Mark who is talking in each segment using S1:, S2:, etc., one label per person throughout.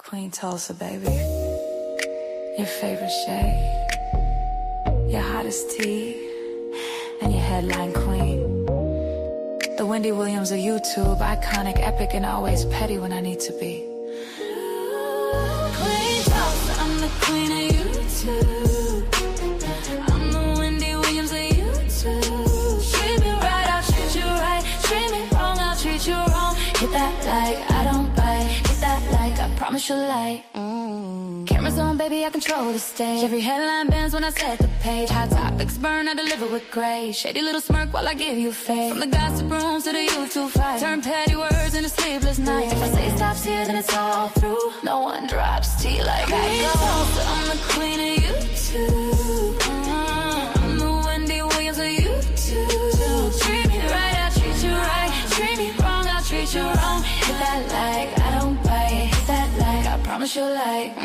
S1: Queen Tulsa, baby. Your favorite shade, your hottest tea, and your headline queen. The Wendy Williams of YouTube, iconic, epic, and always petty when I need to be. Queen Tulsa, I'm the queen of YouTube. I'm the Wendy Williams of YouTube. Treat me right, I'll treat you right. Treat me wrong, I'll treat you wrong. Hit that like, I don't bite. Hit that like, I promise you'll like. Cameras on, baby, I control the stage. Every headline bends when I set the page. Hot topics burn, I deliver with grace. Shady little smirk while I give you faith. From the gossip rooms to the YouTube fight. Turn petty words into sleepless nights. If I say stops here, then it's all through. No one drops tea like I do. I'm the queen of YouTube. I'm the Wendy Williams of YouTube. Treat me right, I'll treat you right. Treat me wrong, I'll treat you wrong. Hit that like, I don't bite. Hit that like, I promise you'll like.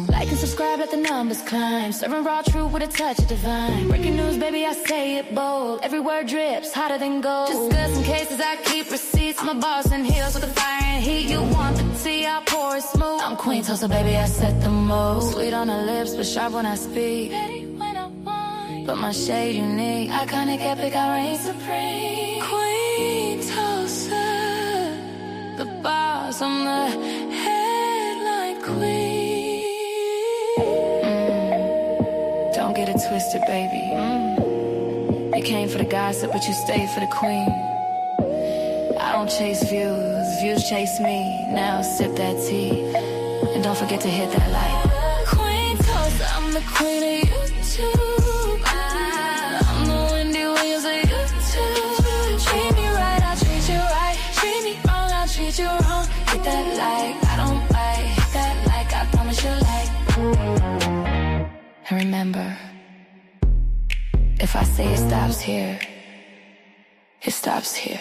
S1: Like and subscribe, let the numbers climb. Serving raw truth with a touch of divine. Breaking news, baby, I say it bold. Every word drips, hotter than gold. Discussing cases, I keep receipts. I'm a boss in heels with the fire and heat. You want the tea, I pour it smooth. I'm Queen Tulsa, baby, I set the mood. Sweet on the lips, but sharp when I speak. Petty when I want, but my shade unique. Iconic, epic, I reign supreme. Queen Tulsa, the boss, I'm the headline queen. Don't get it twisted, baby. You came for the gossip, but you stayed for the queen. I don't chase views, views chase me. Now sip that tea, and don't forget to hit that like. Queen Tulsa, I'm the queen of YouTube. I'm the Wendy Williams of YouTube. Treat me right, I'll treat you right. Treat me wrong, I'll treat you wrong. Hit that like, I don't bite. Hit that like, I promise you like. And remember, if I say it stops here, it stops here.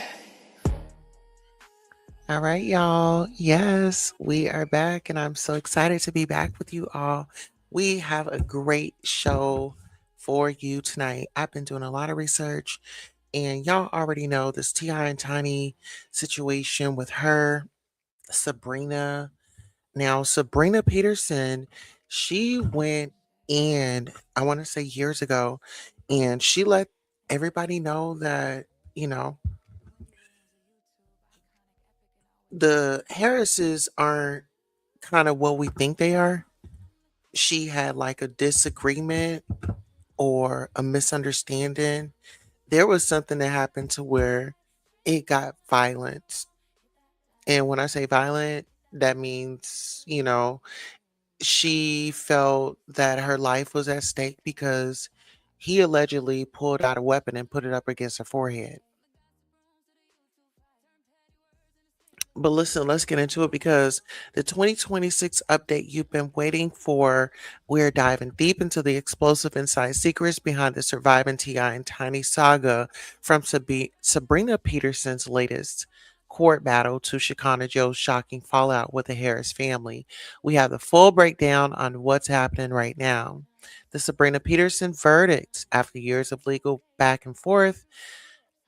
S2: All right, y'all. Yes, we are back, and I'm so excited to be back with you all. We have a great show for you tonight. I've been doing a lot of research, and y'all already know this T.I and Tiny situation with her, Sabrina. Now, Sabrina Peterson, she went in, I want to say years ago, and she let everybody know that, the Harrises aren't kind of what we think they are. She had like a disagreement or a misunderstanding. There was something that happened to where it got violent. And when I say violent, that means, she felt that her life was at stake because he allegedly pulled out a weapon and put it up against her forehead. But listen, let's get into it because the 2026 update you've been waiting for, we're diving deep into the explosive inside secrets behind the Surviving T.I and Tiny saga, from Sabrina Peterson's latest court battle to Shekinah Jo's shocking fallout with the Harris family. We have the full breakdown on what's happening right now. The Sabrina Peterson verdict. After years of legal back and forth,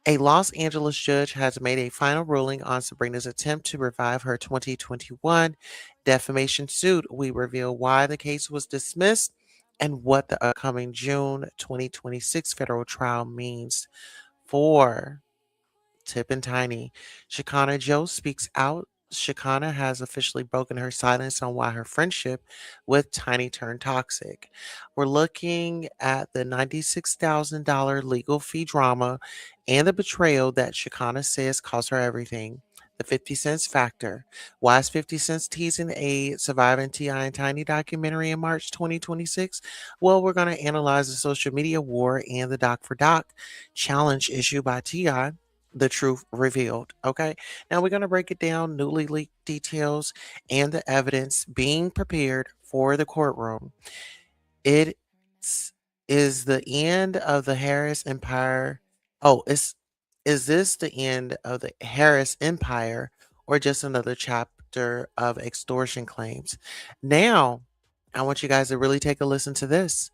S2: a Los Angeles judge has made a final ruling on Sabrina's attempt to revive her 2021 defamation suit. We reveal why the case was dismissed and what the upcoming June 2026 federal trial means for Tip and Tiny. Shekinah Jo speaks out. Shekinah has officially broken her silence on why her friendship with Tiny turned toxic. We're looking at the $96,000 legal fee drama and the betrayal that Shekinah says cost her everything. The 50 cents factor. Why is 50 cents teasing a Surviving T.I and Tiny documentary in March 2026? Well, we're going to analyze the social media war and the Doc for Doc challenge issued by T.I. The truth revealed. Okay, now we're going to break it down, newly leaked details and the evidence being prepared for the courtroom. It is the end of the Harris empire. Is this the end of the Harris empire or just another chapter of extortion claims? Now I want you guys to really take a listen to this.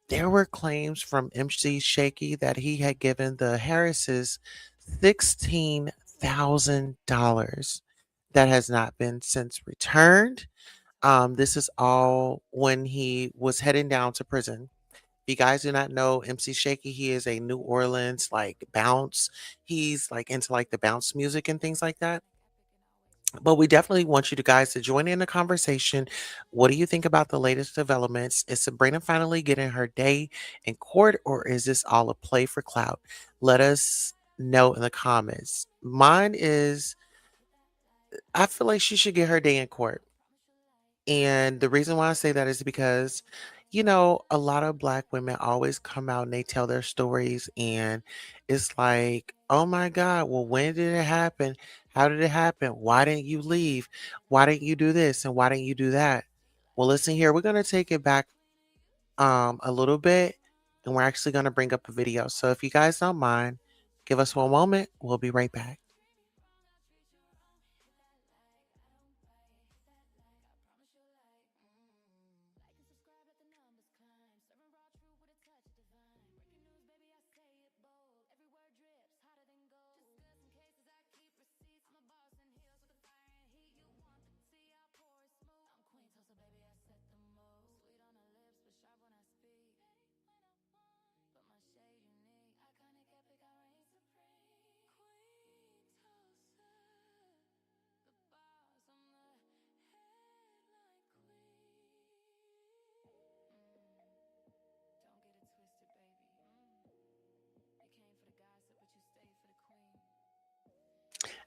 S2: There were claims from MC Shaky that he had given the Harrises $16,000 that has not been since returned. This is all when he was heading down to prison. If you guys do not know MC Shaky, he is a New Orleans like bounce. He's like into like the bounce music and things like that. But we definitely want you to guys to join in the conversation. What do you think about the latest developments? Is Sabrina finally getting her day in court, or is this all a play for clout? Let us know in the comments. Mine is I feel like she should get her day in court. And the reason why I say that is because, a lot of Black women always come out and they tell their stories, and it's like, oh my God, well, when did it happen? How did it happen? Why didn't you leave? Why didn't you do this? And why didn't you do that? Well, listen here, we're going to take it back a little bit, and we're actually going to bring up a video. So if you guys don't mind, give us one moment. We'll be right back.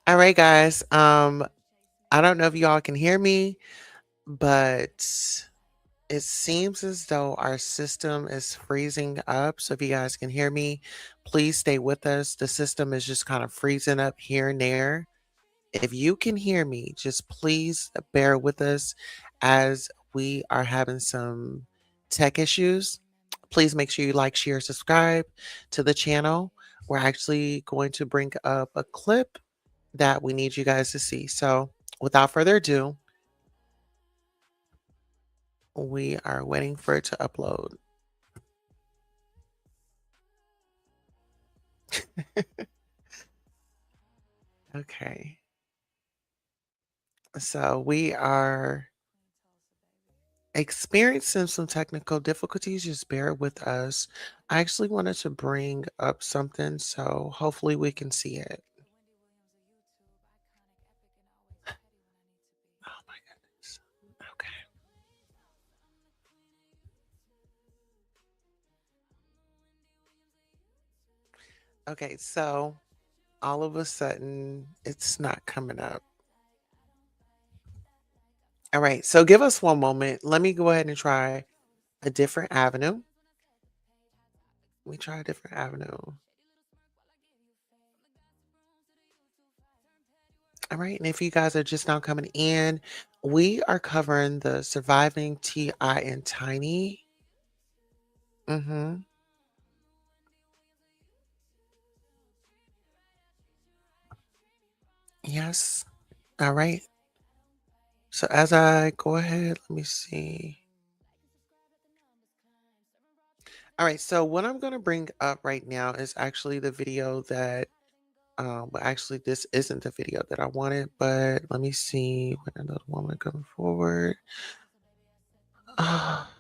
S2: All right, guys. I don't know if y'all can hear me, but it seems as though our system is freezing up. So if you guys can hear me, please stay with us. The system is just kind of freezing up here and there. If you can hear me, just please bear with us as we are having some tech issues. Please make sure you like, share, subscribe to the channel. We're actually going to bring up a clip that we need you guys to see. So without further ado, we are waiting for it to upload. Okay. So we are experiencing some technical difficulties. Just bear with us. I actually wanted to bring up something, so hopefully we can see it. Oh my goodness. Okay. Okay, so all of a sudden it's not coming up. All right, so give us one moment. Let me go ahead and try a different avenue. We try a different avenue. All right. And if you guys are just now coming in, we are covering the Surviving T.I and Tiny. Mm-hmm. Yes. All right. So as I go ahead, let me see. All right. So what I'm going to bring up right now is actually the video that, well, actually, this isn't the video that I wanted, but let me see when another woman coming forward. Ah,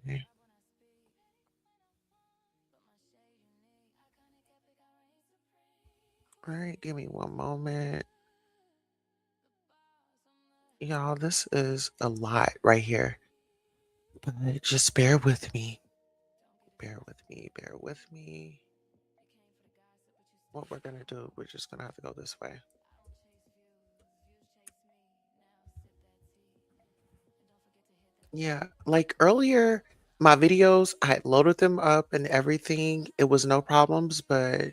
S2: okay. All right. Give me one moment. Y'all, this is a lot right here, but just bear with me. Bear with me. Bear with me. What we're going to do, we're just going to have to go this way. Yeah, like earlier, my videos, I had loaded them up and everything. It was no problems, but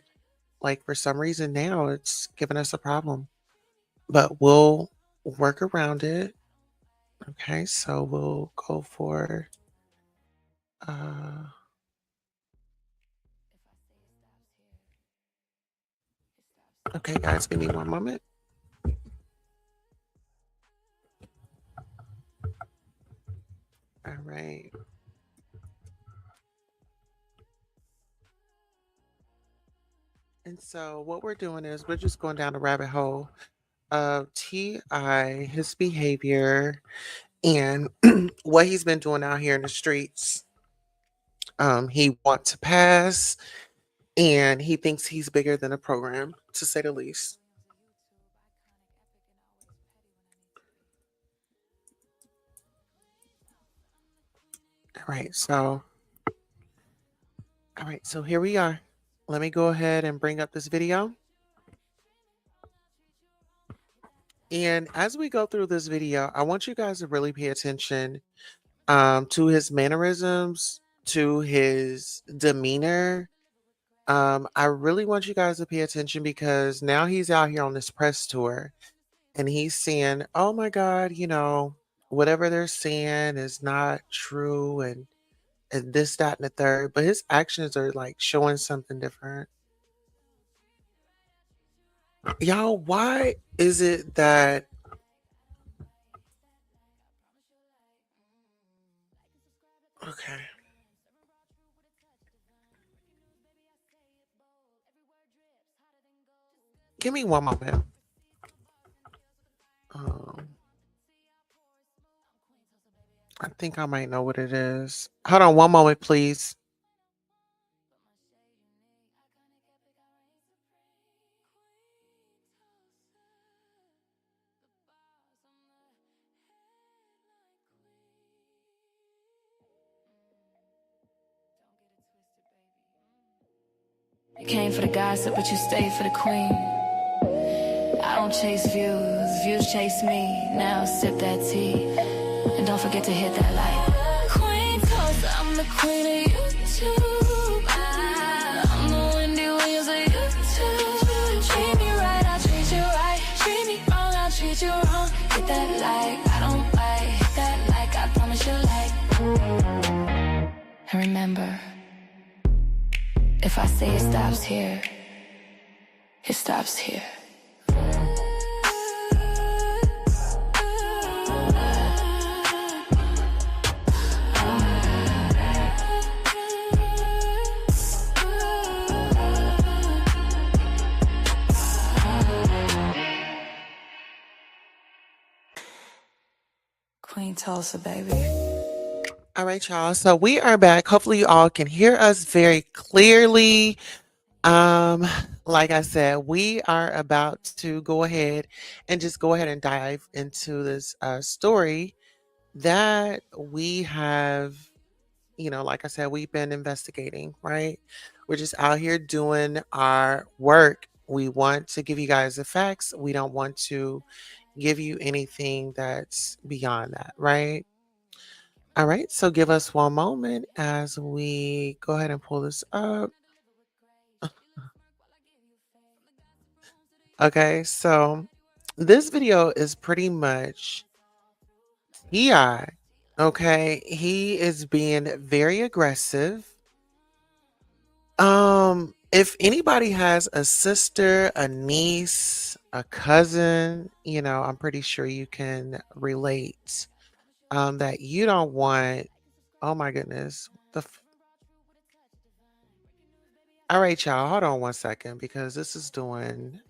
S2: like for some reason now it's giving us a problem. But we'll work around it. Okay, so we'll go for uh okay guys, give me one moment. All right. And so what we're doing is we're just going down a rabbit hole of T.I, his behavior, and what he's been doing out here in the streets. He wants to pass, and he thinks he's bigger than the program, to say the least. All right, so here we are. Let me go ahead and bring up this video. And as we go through this video, I want you guys to really pay attention to his mannerisms, to his demeanor. I really want you guys to pay attention because now he's out here on this press tour and he's saying, oh my God, whatever they're saying is not true and this, that, and the third. But his actions are like showing something different. Y'all, why is it that okay? Give me one moment. Um, I think I might know what it is. Hold on one moment, please.
S1: You came for the gossip, but you stayed for the queen. I don't chase views, views chase me. Now sip that tea, and don't forget to hit that like. Queen Tulsa, I'm the queen of YouTube. I'm the Wendy Williams of YouTube. Treat me right, I'll treat you right. Treat me wrong, I'll treat you wrong. Hit that like, I don't bite. Hit that like, I promise you like. And remember, if I say it stops here, it stops here. Queen Tulsa, baby.
S2: All right, y'all. So we are back. Hopefully you all can hear us very clearly. Like I said, we are about to go ahead and just go ahead and dive into this story that we have, like I said, we've been investigating, right? We're just out here doing our work. We want to give you guys the facts. We don't want to give you anything that's beyond that, right? All right, so give us one moment as we go ahead and pull this up. Okay, so this video is pretty much T.I. Okay, he is being very aggressive. If anybody has a sister, a niece, a cousin, I'm pretty sure you can relate. That you don't want. Oh my goodness. All right, y'all. Hold on one second because this is doing.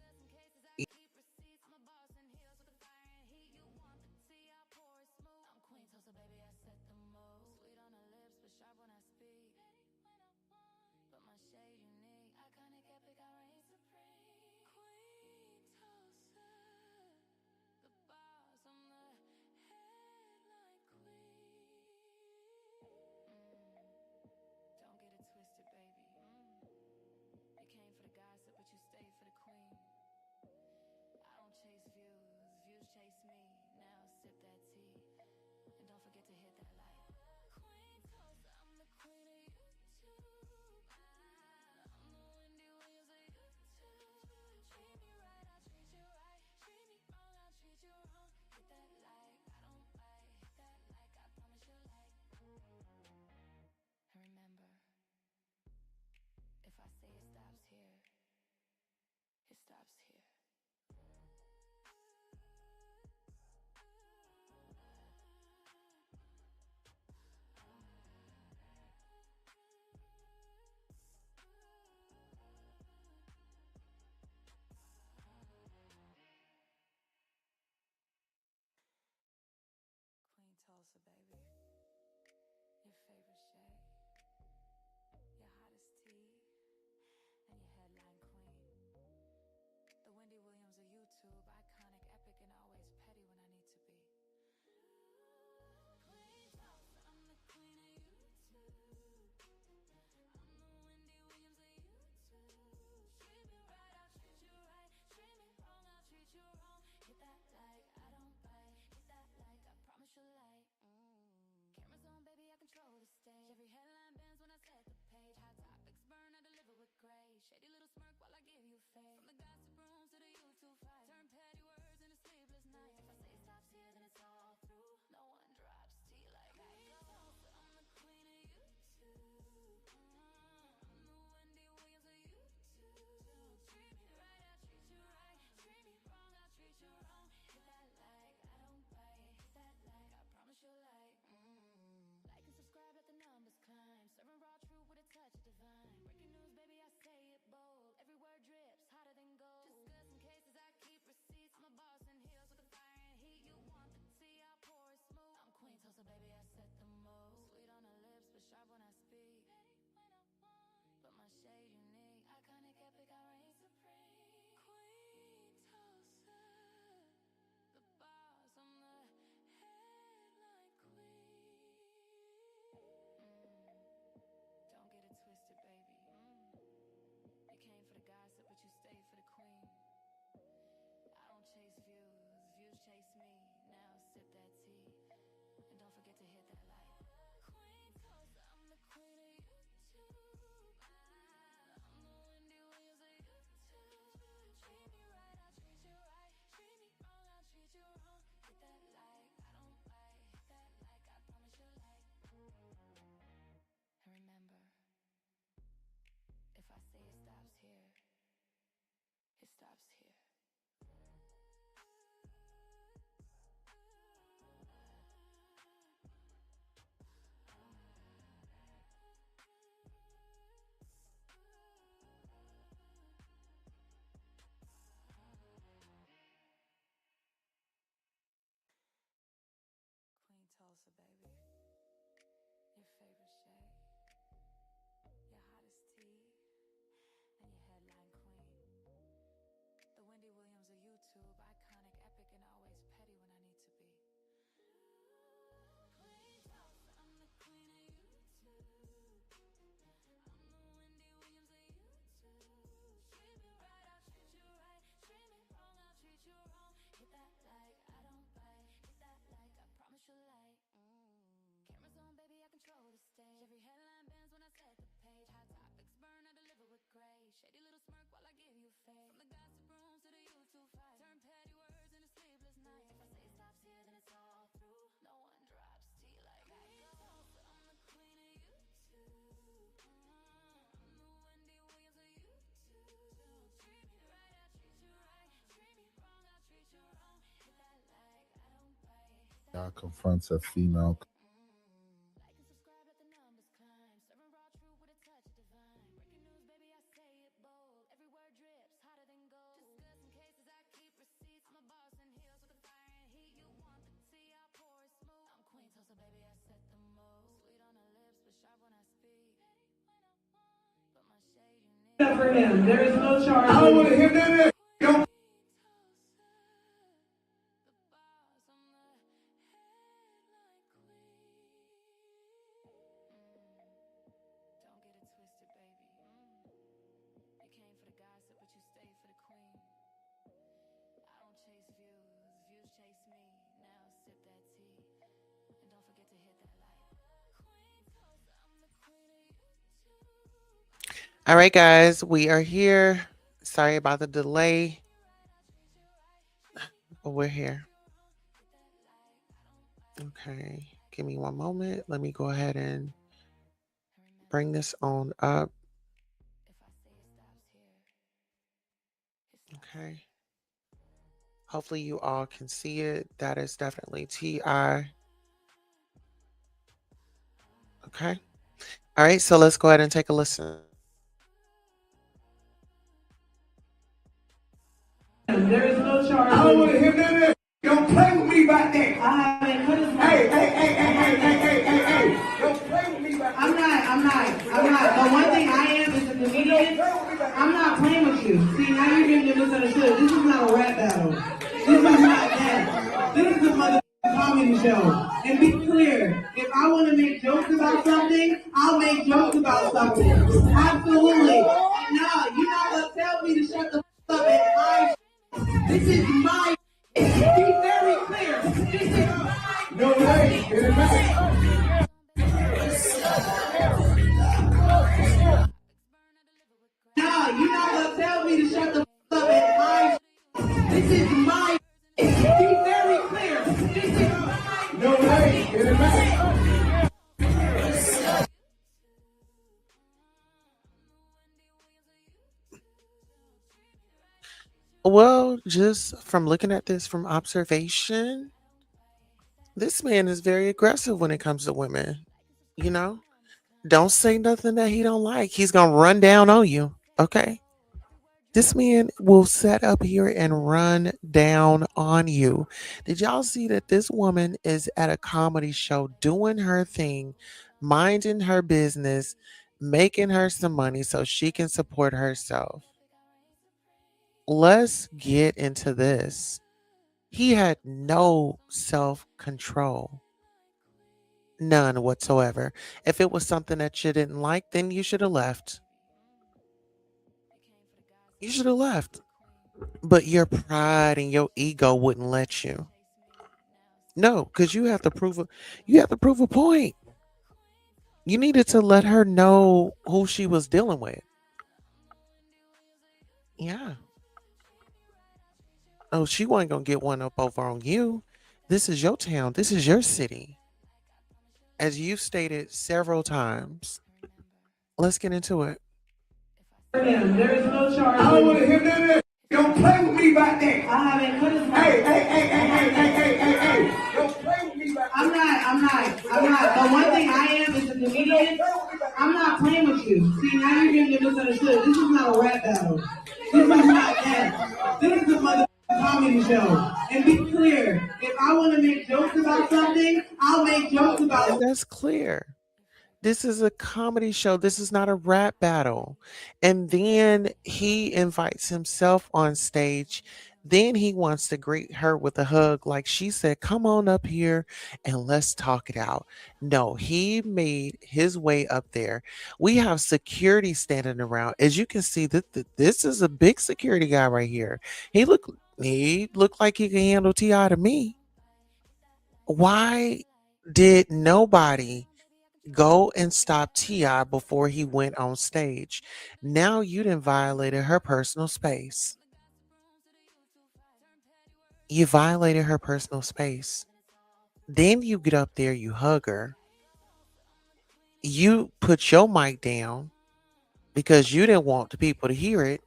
S1: chase me, now sip that tea. And don't forget to hit that like. Queen Tulsa, I'm the queen of YouTube. I'm the Wendy Williams of YouTube. Treat me right, I'll treat you right. Treat me wrong, I'll treat you wrong. Hit that like, I don't bite. Hit that like, I promise you like. And remember, if I say it stops here, it stops here. Queen Tulsa, baby. Your favorite shade. Your hottest tea. And your headline queen. The Wendy Williams of YouTube. Iconic, epic, and always petty when I need to be. Queen Tulsa, I'm the queen of YouTube. I'm the Wendy Williams of YouTube. Treat me right, I'll treat you right. Treat me wrong, I'll treat you wrong. Hit that like, I don't bite. Hit that like, I promise you like. Cameras on, baby, I control the stage. Every headline bends when I set the page. Hot topics burn, I deliver with grace. Shady little smirk while I give you fame. From the gossip rooms to the YouTube fight. Turn petty words into sleepless nights. If I say it stops here, then it's all through. No one drops tea like I go. I'm the queen of YouTube. I'm the Wendy Williams of YouTube. Treat me right, I'll treat you right. Treat me wrong, I'll treat you wrong. Hit that like, I don't bite.
S3: Y'all confronts a female.
S1: Like and subscribe, let the numbers climb. Serving raw truth with a touch of divine. Breaking news, baby, I say it bold. Every word drips hotter than gold. Discussing cases, I keep receipts. I'm a boss in heels with the fire and heat. You want the tea, I pour it smooth. I'm Queen Tulsa, baby, I set the mold. Sweet on the lips, but sharp when I speak. But my shade unique.
S4: For him, there is no charge.
S5: I don't want to hear none of that. Don't.
S1: Don't get it twisted, baby. You came for the gossip, but you stayed for the queen. I don't chase views, views chase me. Now sip that tea, and don't forget to hit that like. Queen Tulsa, I'm the queen of YouTube.
S2: All right, guys, we are here. Sorry about the delay, but we're here. Okay, give me one moment. Let me go ahead and bring this on up.
S1: If I say it stops here, it stops.
S2: Okay. Hopefully you all can see it. That is definitely T.I. Okay. All right, so let's go ahead and take a listen.
S4: There is no charge.
S5: I don't want to hear none of that. Don't play with me about that. Hey. Don't play with me about that.
S4: I'm not. But one thing I am is a comedian. I'm not playing with you. See, now you're getting misunderstood. This is not a rap battle. This is not that. This is a mother comedy show. And be clear, if I want to make jokes about something, I'll make jokes about something. Absolutely. And no, you're not going to tell me to shut the f up at my. This is my. Be very clear. This is my.
S5: No way. Get it back.
S4: No, you're not going to tell me to shut the f up at my. This is my. Be very clear. This is my.
S5: No way. Get it back.
S2: Well, just from looking at this from observation, this man is very aggressive when it comes to women. You know, don't say nothing that he don't like. He's gonna run down on you. Okay. This man will set up here and run down on you. Did y'all see that this woman is at a comedy show doing her thing, minding her business, making her some money so she can support herself? Let's get into this. He had no self control, none whatsoever. If it was something that you didn't like, then you should have left. You should have left. But your pride and your ego wouldn't let you. No, because you have to prove a point. You needed to let her know who she was dealing with. Yeah. Oh, she wasn't gonna get one up over on you. This is your town. This is your city. As you've stated several times. Let's get into it.
S4: There is no charge.
S5: I don't want to hear none of that. Don't play with me about that.
S4: I haven't put his
S5: Hey. Don't play with me about that.
S4: I'm not. But one thing I am is a comedian. I'm not playing with you. See, now you're getting misunderstood. This is not a rap battle. This is not that. This is a mother comedy show. And be clear, if I want to make jokes about something, I'll make jokes about
S2: And
S4: it.
S2: that's clear. This is a comedy show. This is not a rap battle. And then he invites himself on stage. Then he wants to greet her with a hug. Like she said, come on up here and let's talk it out. No, he made his way up there. We have security standing around. As you can see, this is a big security guy right here. He looked like he can handle T.I to me. Why did nobody go and stop T.I before he went on stage? Now you done violated her personal space. You violated her personal space. Then you get up there, you hug her. You put your mic down because you didn't want the people to hear it.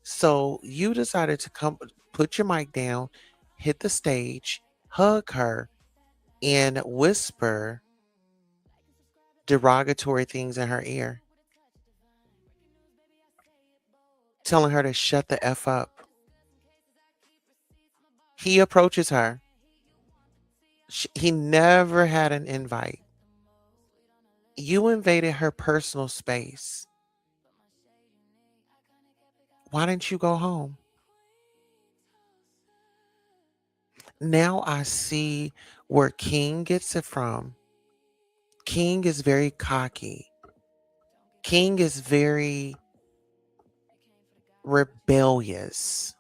S2: So you decided to come put your mic down, hit the stage, hug her, and whisper derogatory things in her ear, telling her to shut the F up. He approaches her. He never had an invite. You invaded her personal space. Why didn't you go home? Now I see where King gets it from. King is very cocky. King is very rebellious.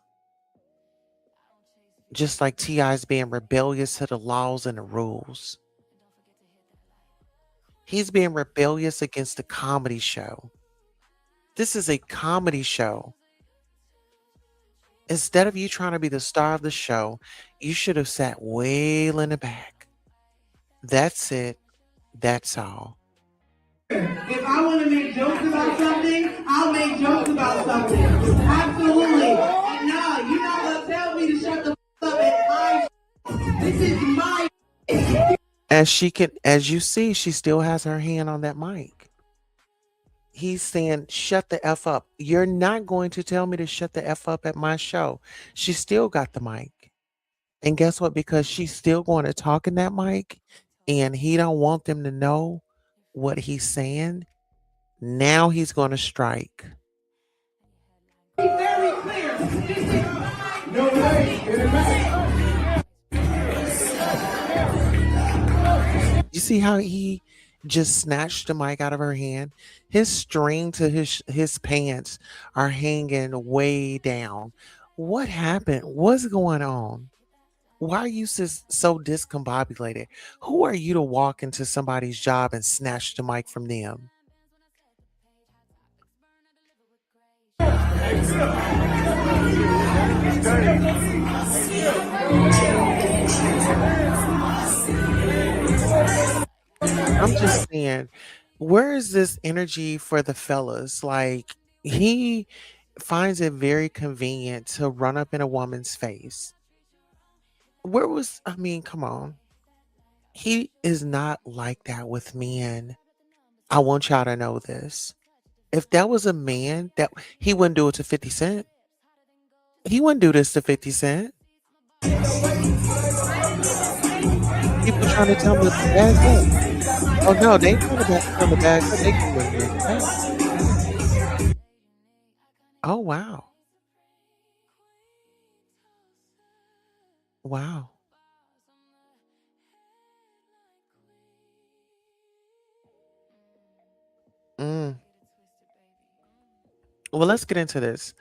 S2: Just like T.I.'s being rebellious to the laws and the rules. He's being rebellious against the comedy show. This is a comedy show. Instead of you trying to be the star of the show, you should have sat way in the back. That's it. That's all.
S4: If I want to make jokes about something, I'll make jokes about something. Absolutely. And no, you're not going to tell me to shut the up at my. This is my.
S2: As you see, she still has her hand on that mic. He's saying, shut the F up. You're not going to tell me to shut the F up at my show. She still got the mic. And guess what? Because she's still going to talk in that mic and he don't want them to know what he's saying, now he's going to strike.
S4: Be very clear. This is my.
S5: No way. Get it back.
S2: You see how he just snatched the mic out of her hand? His string to his pants are hanging way down. What happened? What's going on? Why are you so discombobulated? Who are you to walk into somebody's job and snatch the mic from them? I'm just saying, where is this energy for the fellas? Like, he finds it very convenient to run up in a woman's face. I mean, come on. He is not like that with men. I want y'all to know this. If that was a man, that he wouldn't do it to 50 Cent. He wouldn't do this to 50 Cent. People trying to tell me the bag up. Oh no, they ain't trying to tell the bag up. They can win this back. Oh wow. Wow. Mm. Well, let's get into this.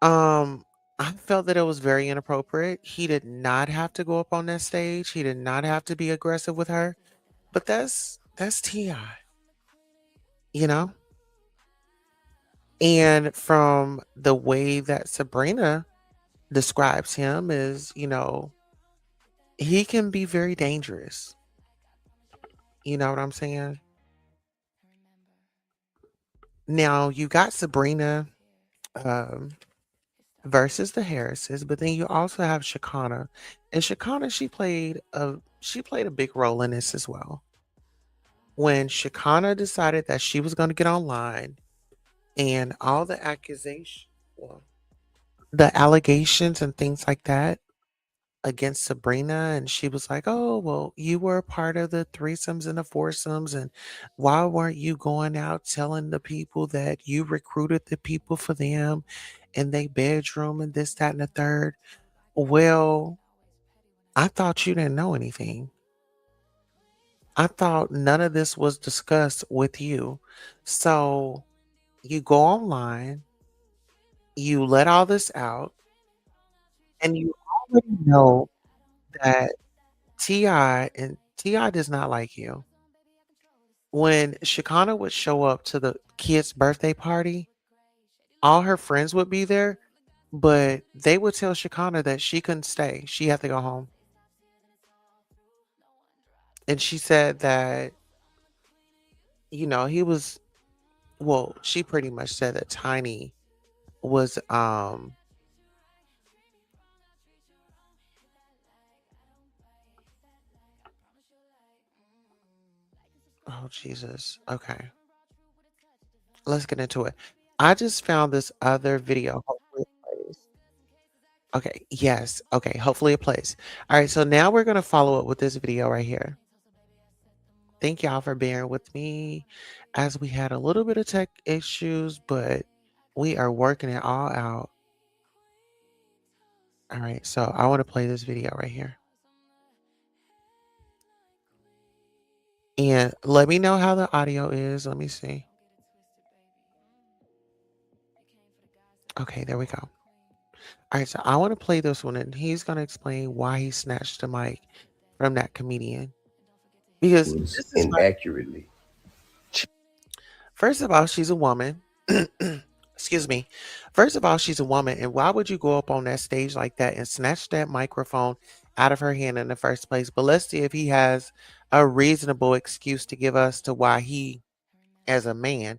S2: Um, I felt that it was very inappropriate. He did not have to go up on that stage. He did not have to be aggressive with her. But that's T.I., you know? And from the way that Sabrina describes him is, he can be very dangerous. You know what I'm saying? Now you got Sabrina um, versus the Harrises, but then you also have Shekinah, and Shekinah she played a big role in this as well. When Shekinah decided that she was going to get online and all well, the allegations and things like that against Sabrina, and she was like, "Oh, well, you were a part of the threesomes and the foursomes, and why weren't you going out telling the people that you recruited the people for them in their bedroom and this, that, and the third?" Well, I thought you didn't know anything. I thought none of this was discussed with you. So you go online, you let all this out, and you already know that Ti does not like you. When Shekinah would show up to the kid's birthday party, all her friends would be there, but they would tell Shekinah that she couldn't stay. She had to go home. And she said that, he was, well, she pretty much said that Tiny was, oh, Jesus. Okay. Let's get into it. I just found this other video. Hopefully it plays. Okay. Yes. Okay. Hopefully it plays. All right. So now we're going to follow up with this video right here. Thank y'all for bearing with me as we had a little bit of tech issues, but we are working it all out. All right, so I want to play this video right here. And let me know how the audio is. Let me see. Okay, there we go. All right, so I want to play this one, and he's going to explain why he snatched the mic from that comedian. Because this is
S6: inaccurately.
S2: First of all, she's a woman. Excuse me. First of all, she's a woman. And why would you go up on that stage like that and snatch that microphone out of her hand in the first place? But let's see if he has a reasonable excuse to give us to why he, as a man,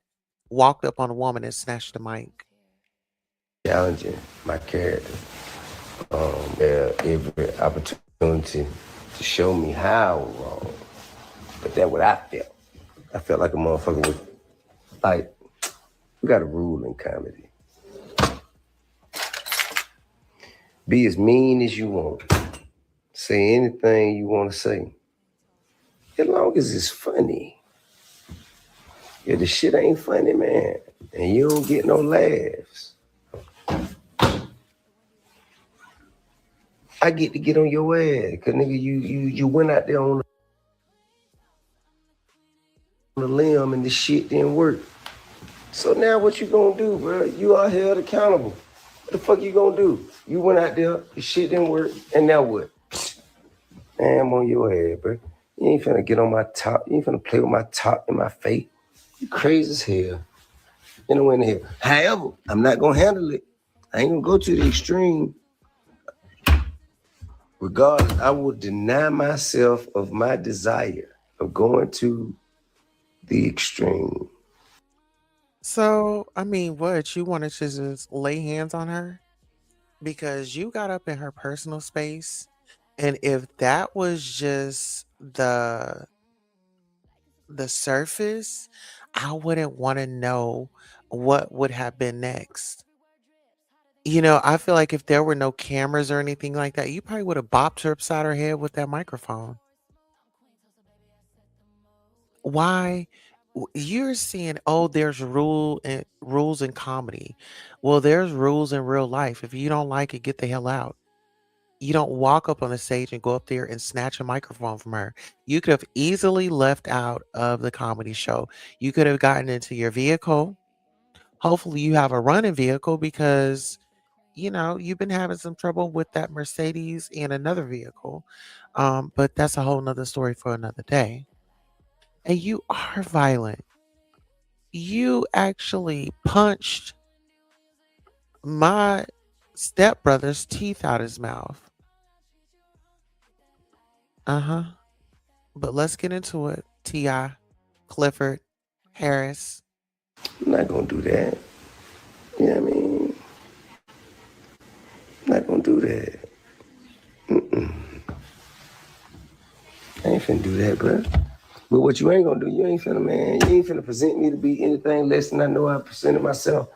S2: walked up on a woman and snatched the mic.
S6: Challenging my character. Every opportunity to show me how I was wrong. But that's what I felt. I felt like a motherfucker was like, we got a rule in comedy. Be as mean as you want. Say anything you want to say. As long as it's funny. If the shit ain't funny, man, and you don't get no laughs, I get to get on your ass. Cause nigga, you went out there on the limb and the shit didn't work. So now what you gonna do, bro? You are held accountable. What the fuck you gonna do? You went out there, the shit didn't work, and now what? Man, I'm on your ass, bro. You ain't finna get on my top. You ain't finna play with my top and my face. You crazy as hell. You know, in here. However, I'm not gonna handle it. I ain't gonna go to the extreme. Regardless, I will deny myself of my desire of going to the extreme.
S2: So, I mean, what? You wanted to just lay hands on her? Because you got up in her personal space. And if that was just the surface, I wouldn't want to know what would have been next. I feel like if there were no cameras or anything like that, you probably would have bopped her upside her head with that microphone. Why? You're saying, oh, there's rules in comedy. Well, there's rules in real life. If you don't like it, get the hell out. You don't walk up on the stage and go up there and snatch a microphone from her. You could have easily left out of the comedy show. You could have gotten into your vehicle. Hopefully, you have a running vehicle because you've been having some trouble with that Mercedes and another vehicle. But that's a whole nother story for another day. And you are violent. You actually punched my stepbrother's teeth out his mouth. Uh-huh. But let's get into it. T.I, Clifford, Harris.
S6: I'm not gonna do that. You know what I mean? I'm not gonna do that. I ain't finna do that, bro. But what you ain't gonna do, you ain't finna present me to be anything less than I know I presented myself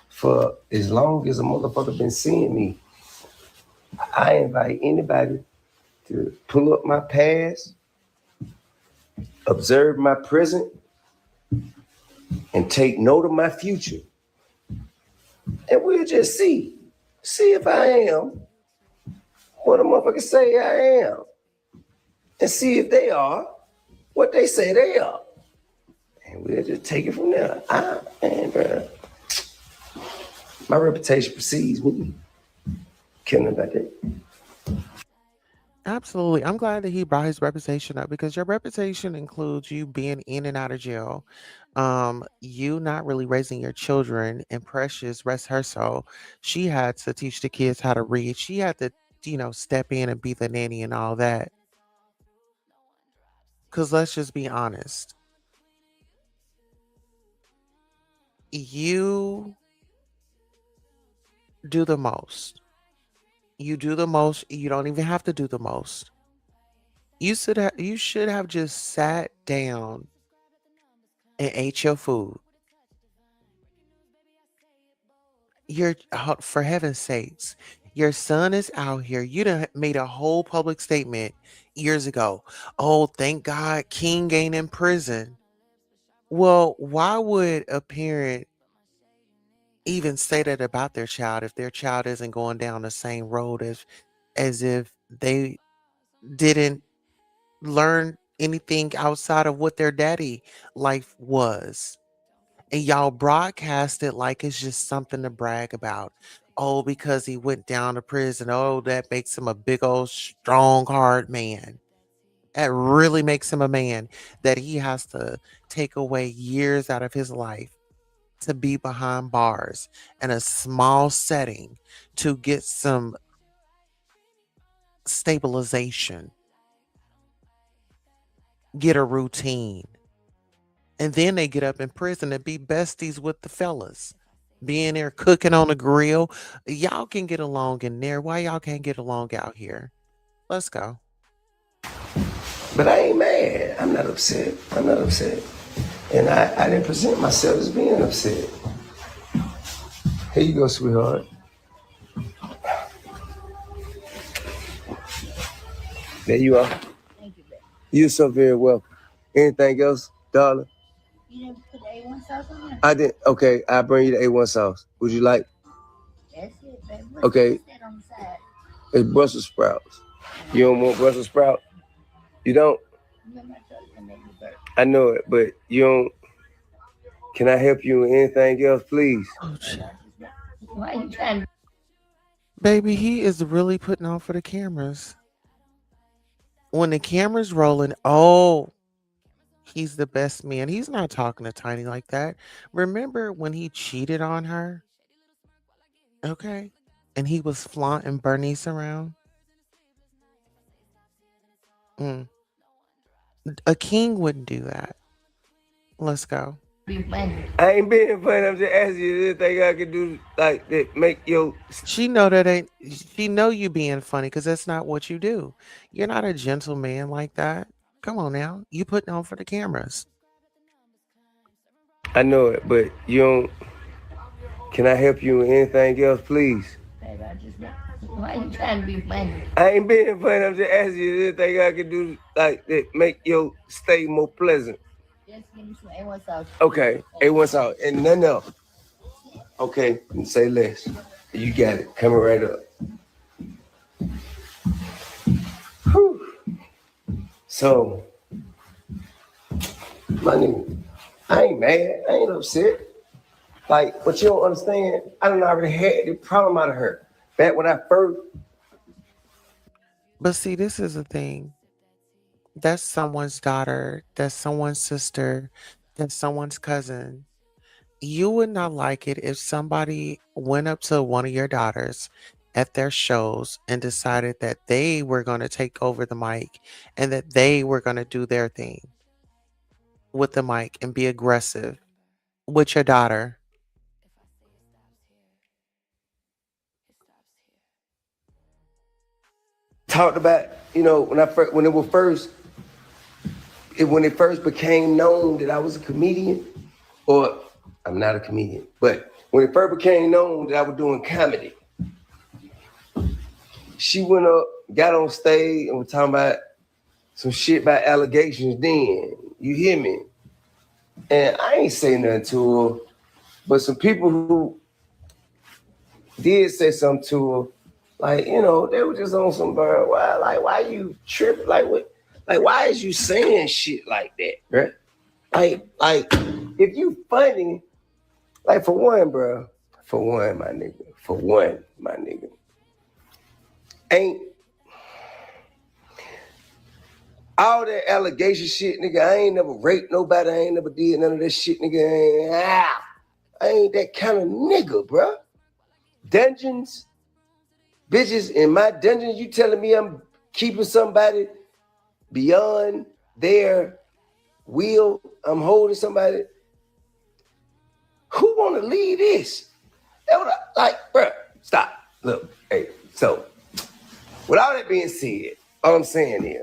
S6: for as long as a motherfucker been seeing me. I invite anybody to pull up my past, observe my present, and take note of my future. And we'll just see if I am what a motherfucker say I am. And see if they are what they say they are. And we'll just take it from there. Man, bro, my reputation precedes me. Killing about that.
S2: Absolutely. I'm glad that he brought his reputation up because your reputation includes you being in and out of jail, you not really raising your children, and Precious, rest her soul, she had to teach the kids how to read. She had to, step in and be the nanny and all that. Because let's just be honest. You do the most. You do the most. You don't even have to do the most. You should have just sat down and ate your food. For heaven's sakes, your son is out here. You done made a whole public statement years ago. Oh, thank God King ain't in prison. Well, why would a parent even say that about their child if their child isn't going down the same road as if they didn't learn anything outside of what their daddy life was? And y'all broadcast it like it's just something to brag about. Oh, because he went down to prison. Oh, that makes him a big old strong hard man. That really makes him a man, that he has to take away years out of his life to be behind bars in a small setting to get some stabilization, get a routine. And then they get up in prison and be besties with the fellas. Being there cooking on the grill. Y'all can get along in there. Why y'all can't get along out here? Let's go.
S6: But I ain't mad. I'm not upset. And I didn't present myself as being upset. Here you go, sweetheart. There you are.
S7: Thank you, babe.
S6: You're so very welcome. Anything else, darling?
S7: You didn't put the A1 sauce on there?
S6: I didn't. Okay, I'll bring you the A1 sauce. Would you like?
S7: That's it, babe.
S6: Okay.
S7: What's that on the side?
S6: It's Brussels sprouts. You don't want Brussels sprout? You don't?
S7: Remember I told you to make me burp.
S6: I know it, but you don't. Can I help you with anything else, please?
S2: Oh, gee.
S7: Why you trying to?
S2: Baby, he is really putting on for the cameras. When the camera's rolling, oh, he's the best man. He's not talking to Tiny like that. Remember when he cheated on her? Okay. And he was flaunting Bernice around? Mm. A king wouldn't do that. Let's go.
S7: Be funny.
S6: I ain't being funny. I'm just asking you anything I can do like that make your.
S2: She know you being funny because that's not what you do. You're not a gentleman like that. Come on now. You putting on for the cameras.
S6: I know it, but you don't. Can I help you with anything else, please?
S7: Babe, why you trying to be funny?
S6: I ain't being funny. I'm just asking you anything I can do like that make your stay more pleasant.
S7: Just give me some A1 sauce.
S6: Okay, A1 sauce and nothing else. Okay, say less. You got it. Coming right up. Whew. So, my nigga, I ain't mad. I ain't upset. Like, but you don't understand. I done already had the problem out of her. Back when I first,
S2: But see, this is the thing. That's someone's daughter, that's someone's sister, that's someone's cousin. You would not like it if somebody went up to one of your daughters at their shows and decided that they were going to take over the mic and that they were going to do their thing with the mic and be aggressive with your daughter.
S6: talked about, when it first became known that I was a comedian, or I'm not a comedian, but when it first became known that I was doing comedy, she went up, got on stage, and was talking about some shit about allegations then. You hear me? And I ain't say nothing to her, but some people who did say something to her, like, they were just on some bird. Why you tripping? Like, what? Like, why is you saying shit like that, right? Like, if you funny, like, for one, my nigga, ain't all that allegation shit, nigga. I ain't never raped nobody. I ain't never did none of that shit, nigga. I ain't that kind of nigga, bro. Dungeons, bitches in my dungeons. You telling me I'm keeping somebody beyond their will? I'm holding somebody. Who want to leave this? That what bro, stop. Look, hey, so with all that being said, all I'm saying is,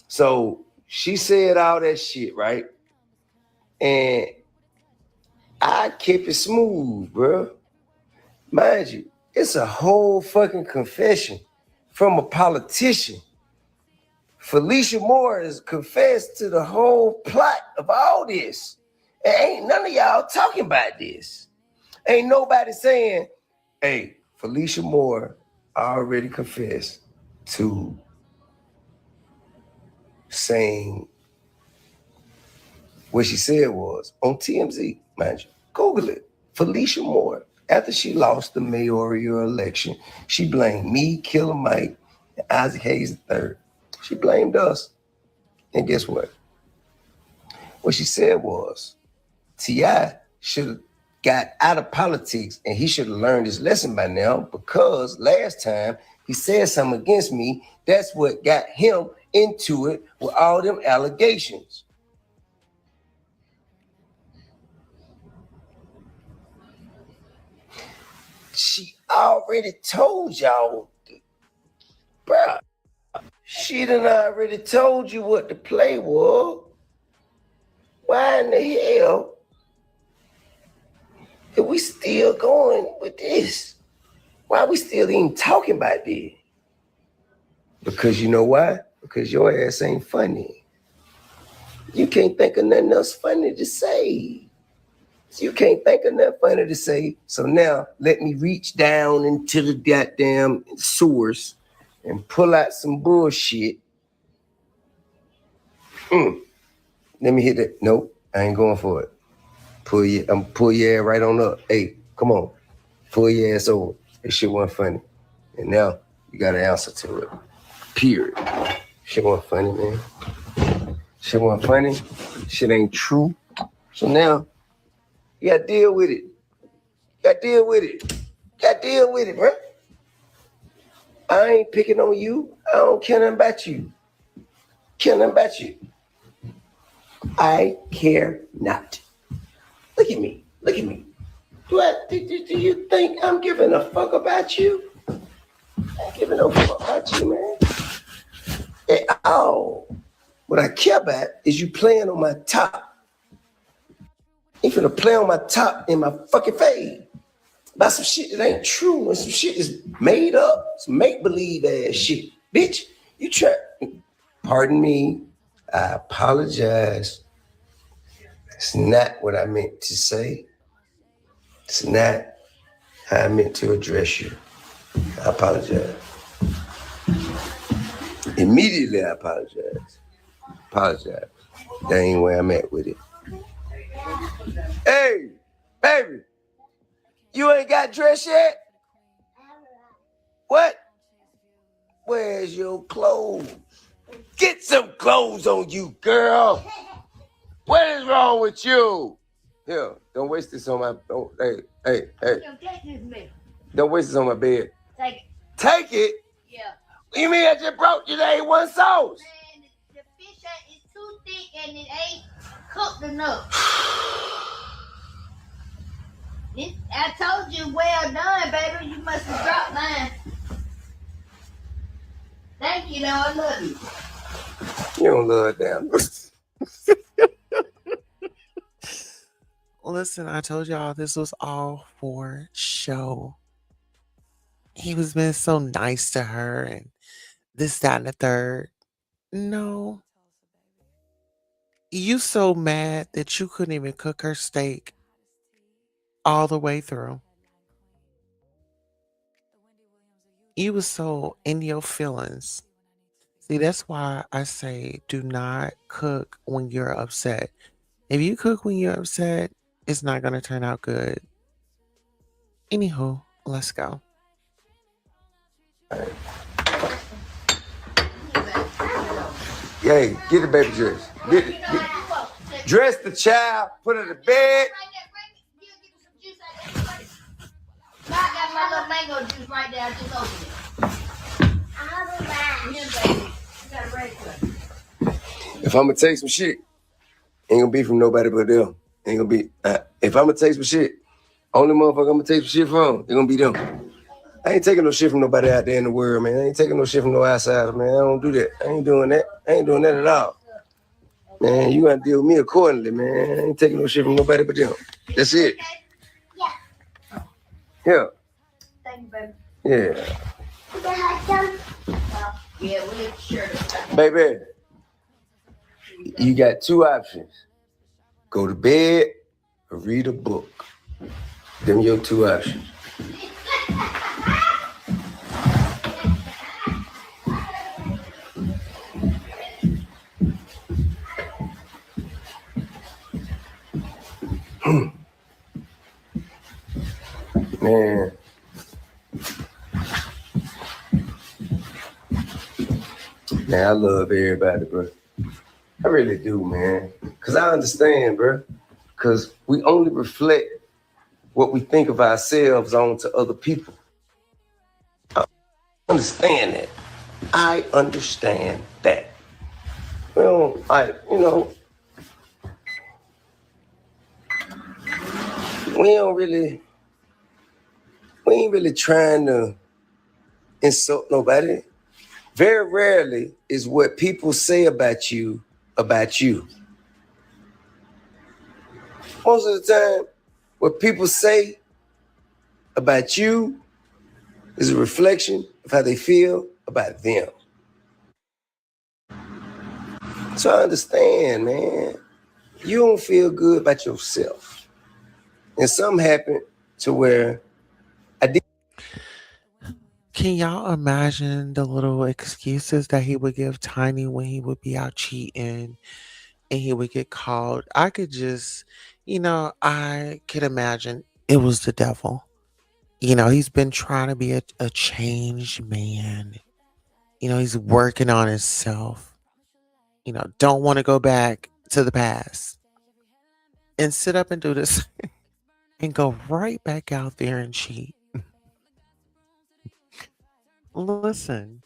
S6: so she said all that shit, right? And I kept it smooth, bro. Mind you, it's a whole fucking confession from a politician. Felicia Moore has confessed to the whole plot of all this. And ain't none of y'all talking about this. Ain't nobody saying, hey, Felicia Moore already confessed to saying what she said was on TMZ, mind you. Google it. Felicia Moore, after she lost the mayoral election, she blamed me, Killer Mike, and Isaac Hayes III. She blamed us. And guess what? What she said was, T.I. should have got out of politics and he should have learned his lesson by now, because last time he said something against me, that's what got him into it with all them allegations. She already told y'all, bruh. She done already told you what the play was. Why in the hell are we still going with this? Why are we still even talking about this? Because you know why? Because your ass ain't funny. You can't think of nothing else funny to say. You can't think of nothing funny to say. So now let me reach down into the goddamn source and pull out some bullshit. Let me hit that. Nope, I ain't going for it. Pull your ass right on up. Hey, come on. Pull your ass over. That shit wasn't funny. And now you got an answer to it. Period. Shit wasn't funny, man. Shit wasn't funny. Shit ain't true. So now you gotta deal with it. Gotta deal with it, bro. I ain't picking on you. I don't care nothing about you. I care not. Look at me. Do you think I'm giving a fuck about you? I ain't giving no fuck about you, man. At all. What I care about is you playing on my top. You finna play on my top in my fucking face about some shit that ain't true and some shit that's made up, some make-believe ass shit. Bitch, you try. Pardon me. I apologize. It's not what I meant to say. It's not how I meant to address you. I apologize. Immediately, I apologize. That ain't where I'm at with it. Hey, baby, you ain't got dressed yet? What? Where's your clothes? Get some clothes on you, girl. What is wrong with you? Here, don't waste this on my. Hey. Don't waste this on my bed.
S7: Take it.
S6: Take it?
S7: Yeah.
S6: You mean I just brought you the A1 sauce?
S7: Man, the fish is too thick and it ain't cooked enough. I told you, well done, baby. You must have dropped mine. Thank you, though. I love you.
S6: You don't love them.
S2: Listen, I told y'all this was all for show. He was being so nice to her and this, that, and the third. No. You so mad that you couldn't even cook her steak all the way through. You was so in your feelings. See, that's why I say do not cook when you're upset. If you cook when you're upset, it's not going to turn out good. Anywho, let's go.
S6: Hey, get the baby dress. Dress the child, put her to bed.
S7: I got my little mango juice right there. I just opened it. You got a bread cup.
S6: If I'm gonna take some shit, ain't gonna be from nobody but them. Ain't gonna be. If I'm gonna take some shit, only motherfucker I'm gonna take some shit from, they gonna be them. I ain't taking no shit from nobody out there in the world, man. I ain't taking no shit from no outsider, man. I don't do that. I ain't doing that. I ain't doing that at all. Man, you gotta deal with me accordingly, man. I ain't taking no shit from nobody but them. That's it. Yeah.
S7: Thank you, baby.
S6: Yeah.
S7: Yeah, we'll sure.
S6: Baby, you got two options. Go to bed or read a book. Them your two options. Man. Man, I love everybody, bro. I really do, man. Because I understand, bro. Because we only reflect what we think of ourselves onto other people. I understand that. I understand that. Well, we ain't really trying to insult nobody. Very rarely is what people say about you. Most of the time, what people say about you is a reflection of how they feel about them. So I understand, man. You don't feel good about yourself. And something happened to where I did.
S2: Can y'all imagine the little excuses that he would give Tiny when he would be out cheating and he would get called? I could just, I could imagine it was the devil. He's been trying to be a changed man. He's working on himself. Don't want to go back to the past and sit up and do this and go right back out there and cheat. Listen,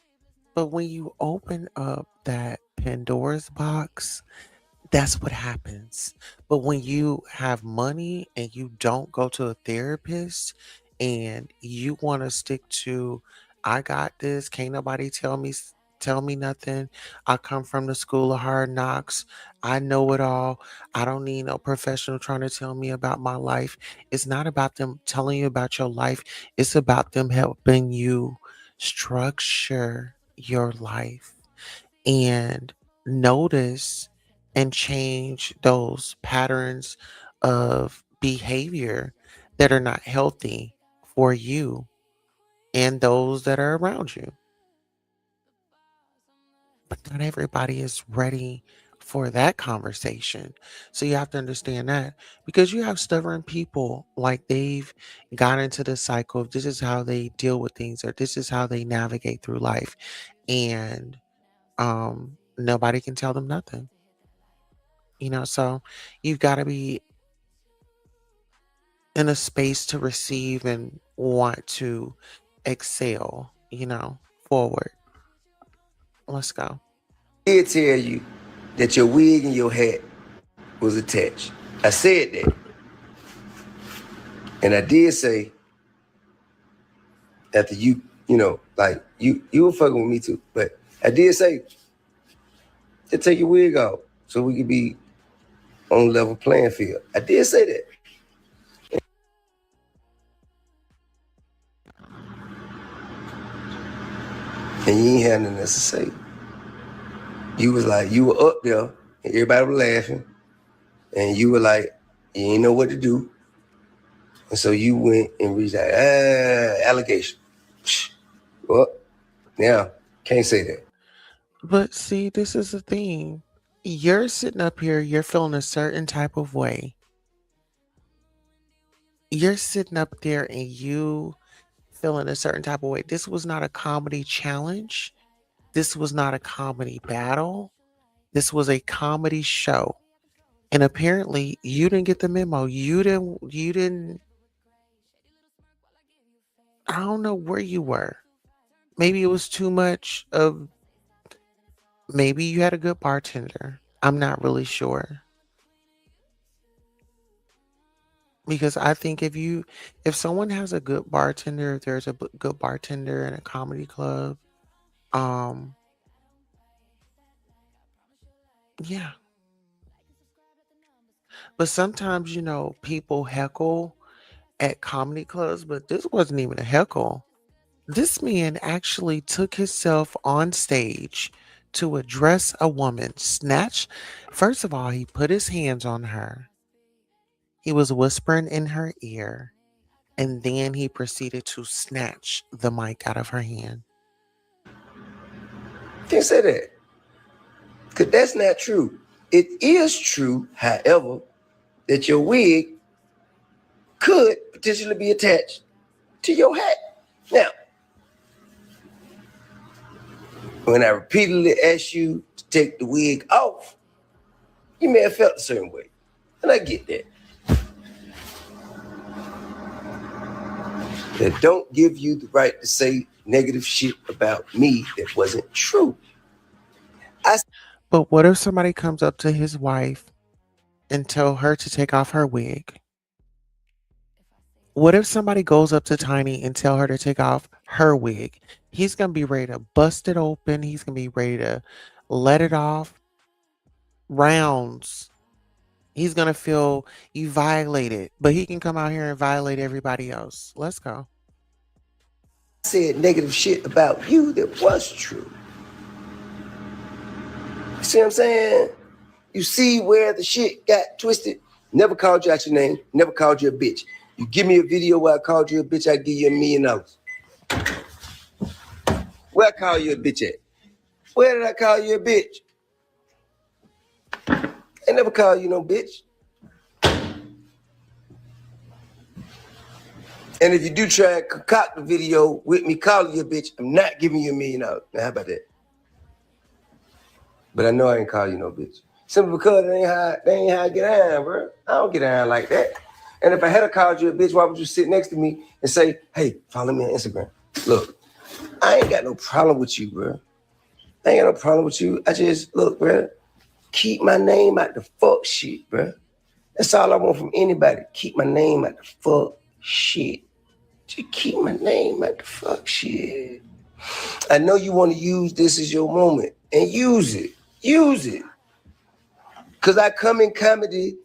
S2: but when you open up that Pandora's box, that's what happens. But when you have money and you don't go to a therapist and you want to stick to, I got this, can't nobody tell me nothing. I come from the school of hard knocks. I know it all. I don't need no professional trying to tell me about my life. It's not about them telling you about your life. It's about them helping you structure your life and notice and change those patterns of behavior that are not healthy for you and those that are around you. But not everybody is ready for that conversation. So you have to understand that, because you have stubborn people, like they've got into the cycle of this is how they deal with things, or this is how they navigate through life. And nobody can tell them nothing. So you've got to be in a space to receive and want to excel, forward. Let's go.
S6: I did tell you that your wig and your hat was attached. I said that. And I did say, after you were fucking with me too, but I did say to take your wig off so we could be on level playing field. I did say that. And you ain't had nothing else to say. You was like, you were up there, and everybody was laughing, and you were like, you ain't know what to do. And so you went and reached out, allegation. Well, now, can't say that.
S2: But see, this is the thing. You're sitting up here, you're feeling a certain type of way. You're sitting up there and you feeling a certain type of way. This was not a comedy challenge. This was not a comedy battle. This was a comedy show. And apparently you didn't get the memo. You didn't, I don't know where you were. Maybe it was too much of, maybe you had a good bartender. I'm not really sure. Because I think if someone has a good bartender, if there's a good bartender in a comedy club, um, yeah. But sometimes, people heckle at comedy clubs, but this wasn't even a heckle. This man actually took himself on stage to address a woman, first of all, he put his hands on her. He was whispering in her ear, and then he proceeded to snatch the mic out of her hand.
S6: Can't say that. Because that's not true. It is true, however, that your wig could potentially be attached to your hat. Now, when I repeatedly asked you to take the wig off, you may have felt a certain way. And I get that. That don't give you the right to say negative shit about me that wasn't true.
S2: But what if somebody comes up to his wife and tell her to take off her wig? What if somebody goes up to Tiny and tell her to take off her wig? He's going to be ready to bust it open. He's going to be ready to let it off. Rounds. He's going to feel you violated, but he can come out here and violate everybody else. Let's go.
S6: I said negative shit about you that was true. You see what I'm saying? You see where the shit got twisted? Never called you out your name. Never called you a bitch. You give me a video where I called you a bitch, I give you $1 million. Where I call you a bitch at? Where did I call you a bitch? I never called you no bitch. And if you do try and concoct the video with me calling you a bitch, I'm not giving you $1 million. Now, how about that? But I know I ain't call you no bitch. Simply because that ain't how I get down, bro. I don't get down like that. And if I had called you a bitch, why would you sit next to me and say, hey, follow me on Instagram? Look, I ain't got no problem with you, bro. I ain't got no problem with you. I just, look, bro, keep my name out the fuck shit, bro. That's all I want from anybody. Keep my name out the fuck shit. Just keep my name out the fuck shit. I know you want to use this as your moment, and use it. Use it. Because I come in comedy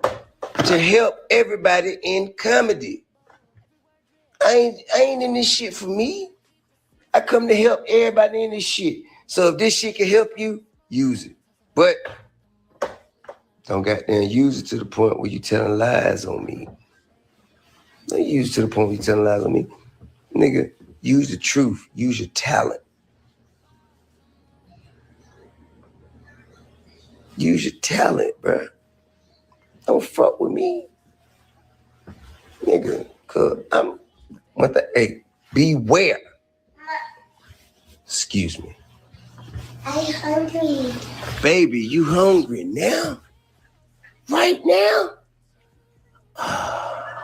S6: to help everybody in comedy. I ain't in this shit for me. I come to help everybody in this shit. So if this shit can help you, use it. But don't goddamn use it to the point where you telling lies on me. Don't use it to the point where you telling lies on me. Nigga, use the truth. Use your talent. Use your talent, bruh. Don't fuck with me. Nigga, cause I'm with the A. Beware. Excuse me.
S7: I'm hungry.
S6: Baby, you hungry now? Right now?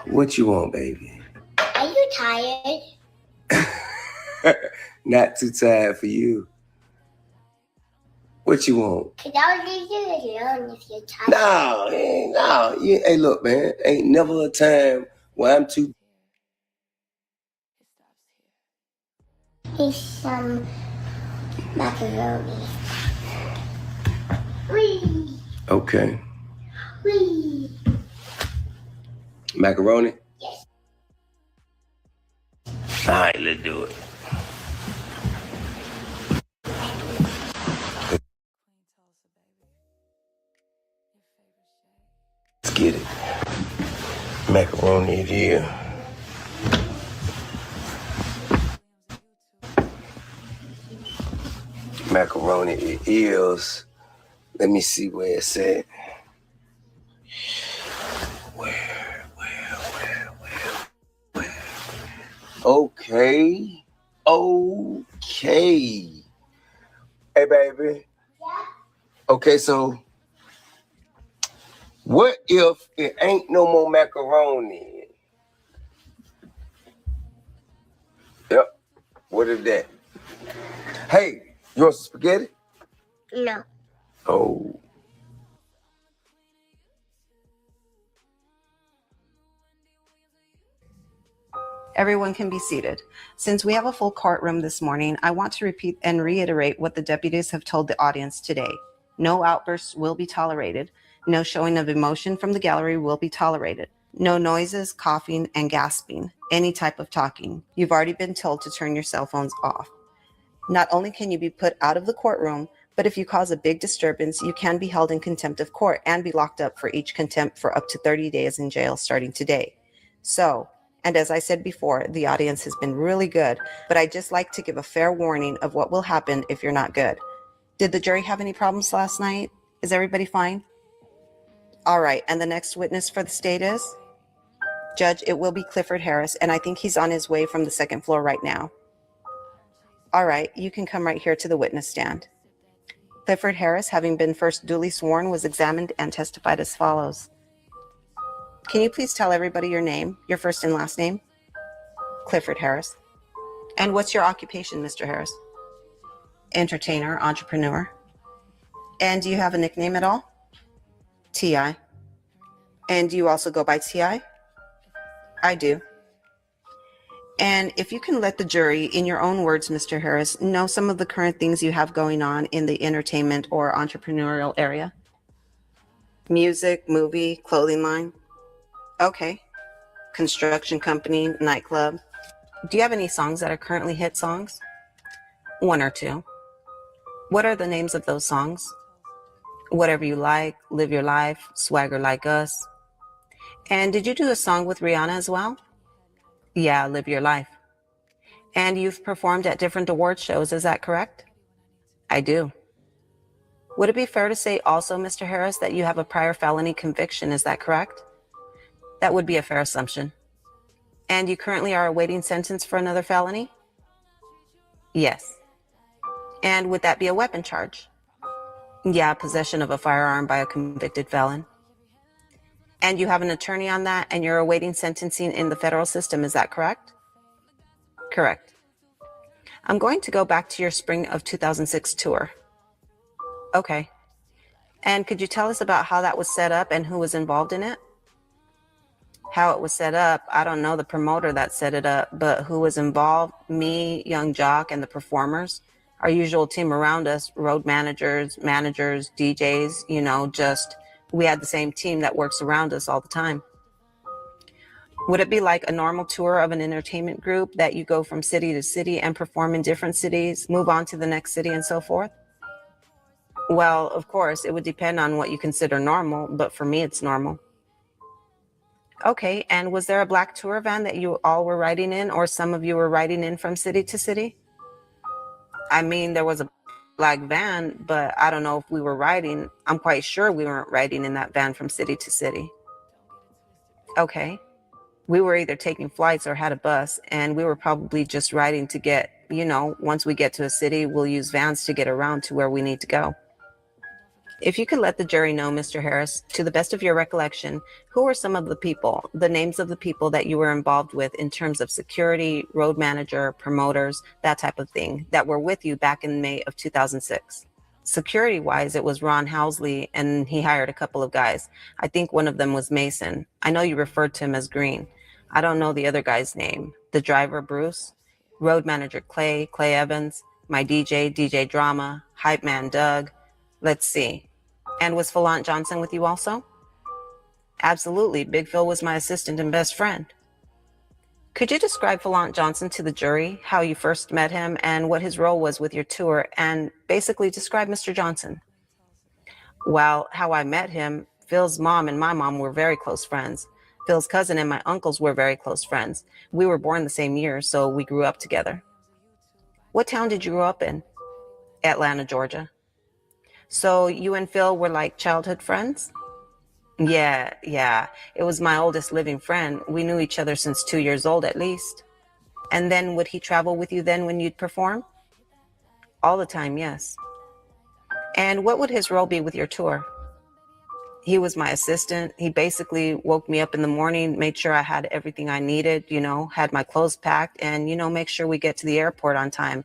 S6: What you want, baby?
S7: Are you tired?
S6: Not too tired for you. What you want?
S7: Cause I'll leave you alone if you're tired.
S6: No. Hey, look, man. Ain't never a time where I'm too.
S7: Here's some macaroni. Wee!
S6: Okay.
S7: Wee!
S6: Macaroni?
S7: Yes.
S6: All right, let's do it. Let's get it. Macaroni it is. Macaroni it is. Let me see where it's at. Where? Okay. Hey, baby.
S7: Yeah?
S6: Okay, so what if it ain't no more macaroni? Yep. What is that? Hey, you want some spaghetti?
S7: No.
S6: Oh.
S8: Everyone can be seated. Since we have a full courtroom this morning, I want to repeat and reiterate what the deputies have told the audience today. No outbursts will be tolerated. No showing of emotion from the gallery will be tolerated. No noises, coughing, and gasping. Any type of talking. You've already been told to turn your cell phones off. Not only can you be put out of the courtroom, but if you cause a big disturbance, you can be held in contempt of court and be locked up for each contempt for up to 30 days in jail starting today. So, and as I said before, the audience has been really good, but I'd just like to give a fair warning of what will happen if you're not good. Did the jury have any problems last night? Is everybody fine? All right, and the next witness for the state is? Judge, it will be Clifford Harris, and I think he's on his way from the second floor right now. All right, you can come right here to the witness stand. Clifford Harris, having been first duly sworn, was examined and testified as follows. Can you please tell everybody your name, your first and last name? Clifford Harris. And what's your occupation, Mr. Harris? Entertainer, entrepreneur. And do you have a nickname at all? T.I. And do you also go by T.I.? I do. And if you can let the jury, in your own words, Mr. Harris, know some of the current things you have going on in the entertainment or entrepreneurial area. Music, movie, clothing line. Okay. Construction company, nightclub. Do you have any songs that are currently hit songs? One or two. What are the names of those songs? Whatever You Like, Live Your Life, Swagger Like Us. And did you do a song with Rihanna as well? Yeah, Live Your Life. And you've performed at different award shows, is that correct? I do. Would it be fair to say also, Mr. Harris, that you have a prior felony conviction, is that correct? That would be a fair assumption. And you currently are awaiting sentence for another felony? Yes. And would that be a weapon charge? Yeah, possession of a firearm by a convicted felon. And you have an attorney on that, and you're awaiting sentencing in the federal system, is that correct? Correct. I'm going to go back to your spring of 2006 tour. Okay. And could you tell us about how that was set up and who was involved in it? How it was set up, I don't know the promoter that set it up, but who was involved? Me, Young Jock, and the performers. Our usual team around us, road managers, DJs, we had the same team that works around us all the time. Would it be like a normal tour of an entertainment group that you go from city to city and perform in different cities, move on to the next city and so forth? Well, of course, it would depend on what you consider normal, but for me, it's normal. Okay, and was there a black tour van that you all were riding in, or some of you were riding in from city to city? I mean, there was a black van, but I don't know if we were riding. I'm quite sure we weren't riding in that van from city to city. Okay. We were either taking flights or had a bus, and we were probably just riding to get, once we get to a city, we'll use vans to get around to where we need to go. If you could let the jury know, Mr. Harris, to the best of your recollection, who were some of the people, the names of the people that you were involved with in terms of security, road manager, promoters, that type of thing, that were with you back in May of 2006? Security-wise, it was Ron Housley, and he hired a couple of guys. I think one of them was Mason. I know you referred to him as Green. I don't know the other guy's name. The driver, Bruce. Road manager, Clay Evans. My DJ Drama. Hype man, Doug. Let's see. And was Falant Johnson with you also? Absolutely. Big Phil was my assistant and best friend. Could you describe Falant Johnson to the jury, how you first met him and what his role was with your tour, and basically describe Mr. Johnson? Well, how I met him, Phil's mom and my mom were very close friends. Phil's cousin and my uncles were very close friends. We were born the same year, so we grew up together. What town did you grow up in? Atlanta, Georgia. So you and Phil were like childhood friends? Yeah. It was my oldest living friend. We knew each other since 2 years old at least. And then would he travel with you then when you'd perform? All the time, yes. And what would his role be with your tour? He was my assistant. He basically woke me up in the morning, made sure I had everything I needed, had my clothes packed, and, make sure we get to the airport on time.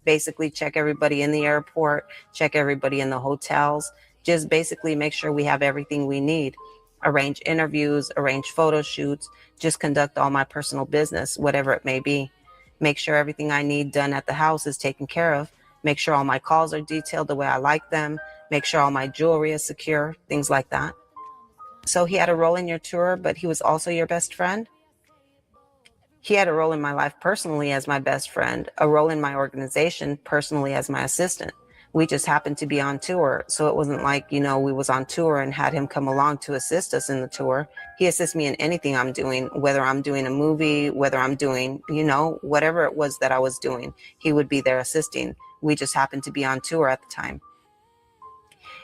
S8: Basically check everybody in the airport, check everybody in the hotels, just basically make sure we have everything we need. Arrange interviews, arrange photo shoots, just conduct all my personal business, whatever it may be. Make sure everything I need done at the house is taken care of. Make sure all my calls are detailed the way I like them. Make sure all my jewelry is secure, things like that. So he had a role in your tour, but he was also your best friend? He had a role in my life personally as my best friend, a role in my organization personally as my assistant. We just happened to be on tour, so it wasn't like, we was on tour and had him come along to assist us in the tour. He assists me in anything I'm doing, whether I'm doing a movie, whether I'm doing, whatever it was that I was doing, he would be there assisting. We just happened to be on tour at the time.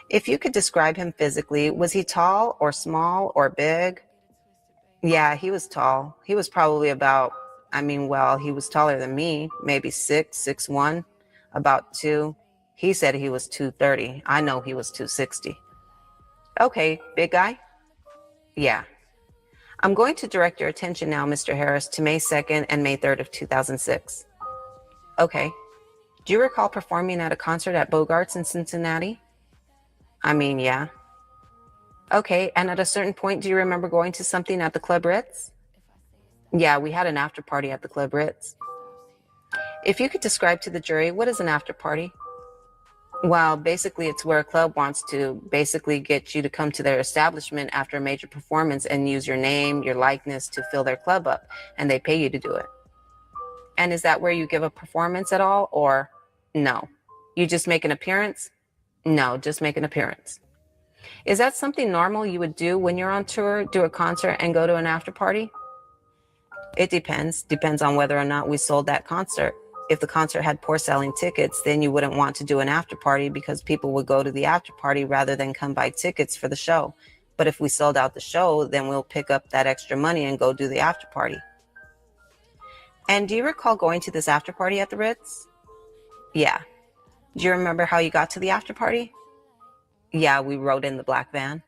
S8: If you could describe him physically, was he tall or small or big? Yeah, he was tall. He was probably about, he was taller than me, maybe 6'1", about 2. He said he was 230. I know he was 260. Okay, big guy? Yeah. I'm going to direct your attention now, Mr. Harris, to May 2nd and May 3rd of 2006. Okay. Do you recall performing at a concert at Bogart's in Cincinnati? Yeah. Okay, and at a certain point, do you remember going to something at the Club Ritz? Yeah, we had an after party at the Club Ritz. If you could describe to the jury, what is an after party? Well, basically, it's where a club wants to basically get you to come to their establishment after a major performance and use your name, your likeness to fill their club up, and they pay you to do it. And is that where you give a performance at all, or no? You just make an appearance? No, just make an appearance. Is that something normal you would do when you're on tour, do a concert and go to an after party? It depends on whether or not we sold that concert. If the concert had poor selling tickets, then you wouldn't want to do an after party because people would go to the after party rather than come buy tickets for the show. But if we sold out the show, then we'll pick up that extra money and go do the after party. And do you recall going to this after party at the Ritz? Yeah. Do you remember how you got to the after party? Yeah, we rode in the black van.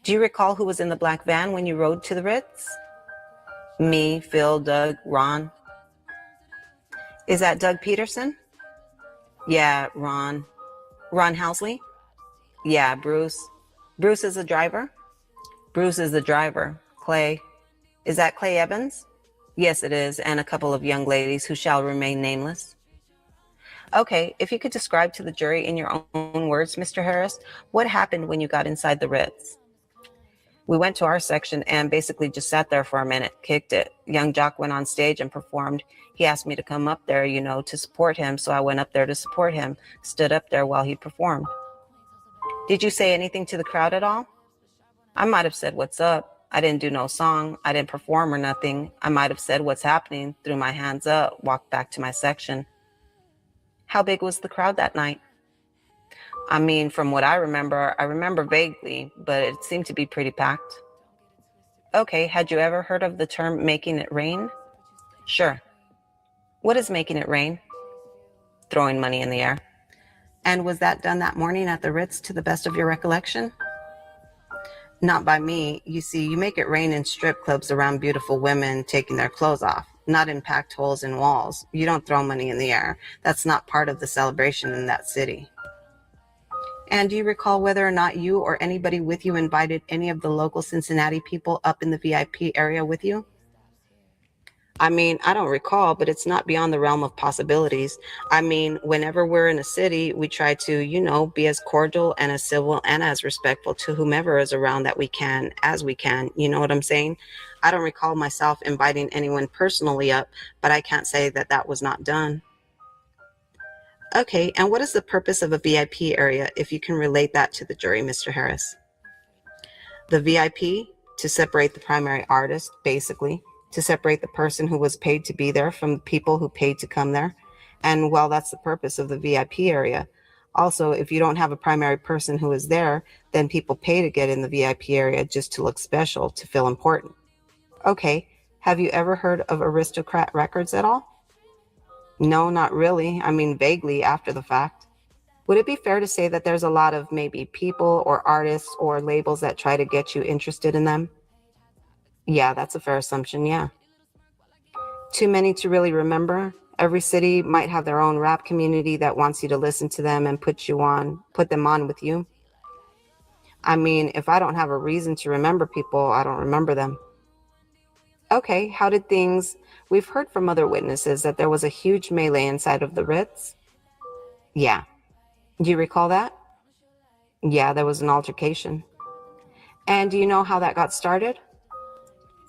S8: Do you recall who was in the black van when you rode to the Ritz? Me, Phil, Doug, Ron. Is that Doug Peterson? Yeah, Ron. Ron Housley? Yeah, Bruce. Bruce is the driver? Bruce is the driver. Clay. Is that Clay Evans? Yes, it is, and a couple of young ladies who shall remain nameless. Okay, if you could describe to the jury in your own words, Mr. Harris, what happened when you got inside the Ritz? We went to our section and basically just sat there for a minute, kicked it. Young Jock went on stage and performed. He asked me to come up there, to support him, so I went up there to support him, stood up there while he performed. Did you say anything to the crowd at all? I might have said, "What's up?" I didn't do no song. I didn't perform or nothing. I might have said, "What's happening?" threw my hands up, walked back to my section. How big was the crowd that night? I mean, from what I remember vaguely, but it seemed to be pretty packed. Okay, had you ever heard of the term making it rain? Sure. What is making it rain? Throwing money in the air. And was that done that morning at the Ritz to the best of your recollection? Not by me. You see, you make it rain in strip clubs around beautiful women taking their clothes off, not in packed holes in walls. You don't throw money in the air. That's not part of the celebration in that city. And do you recall whether or not you or anybody with you invited any of the local Cincinnati people up in the VIP area with you? I mean, I don't recall, but it's not beyond the realm of possibilities. I mean, whenever we're in a city, we try to, be as cordial and as civil and as respectful to whomever is around that we can, as we can. You know what I'm saying? I don't recall myself inviting anyone personally up, but I can't say that that was not done. Okay, and what is the purpose of a VIP area, if you can relate that to the jury, Mr. Harris? The VIP, to separate the primary artist, basically, to separate the person who was paid to be there from the people who paid to come there. And well, that's the purpose of the VIP area. Also, if you don't have a primary person who is there, then people pay to get in the VIP area just to look special, to feel important. Okay, have you ever heard of Aristocrat Records at all? No, not really. I mean, vaguely after the fact. Would it be fair to say that there's a lot of maybe people or artists or labels that try to get you interested in them? Yeah, that's a fair assumption, yeah. Too many to really remember. Every city might have their own rap community that wants you to listen to them and put them on with you. I mean, if I don't have a reason to remember people, I don't remember them. Okay, how did things... We've heard from other witnesses that there was a huge melee inside of the Ritz. Yeah. Do you recall that? Yeah, there was an altercation. And do you know how that got started?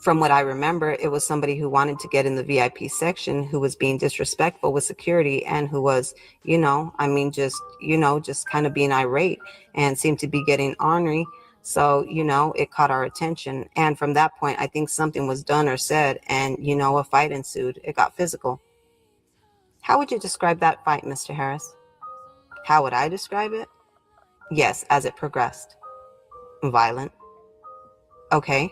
S8: From what I remember, it was somebody who wanted to get in the VIP section who was being disrespectful with security and who was, just kind of being irate and seemed to be getting ornery. So, it caught our attention. And from that point, I think something was done or said and, a fight ensued. It got physical. How would you describe that fight, Mr. Harris? How would I describe it? Yes, as it progressed. Violent. Okay.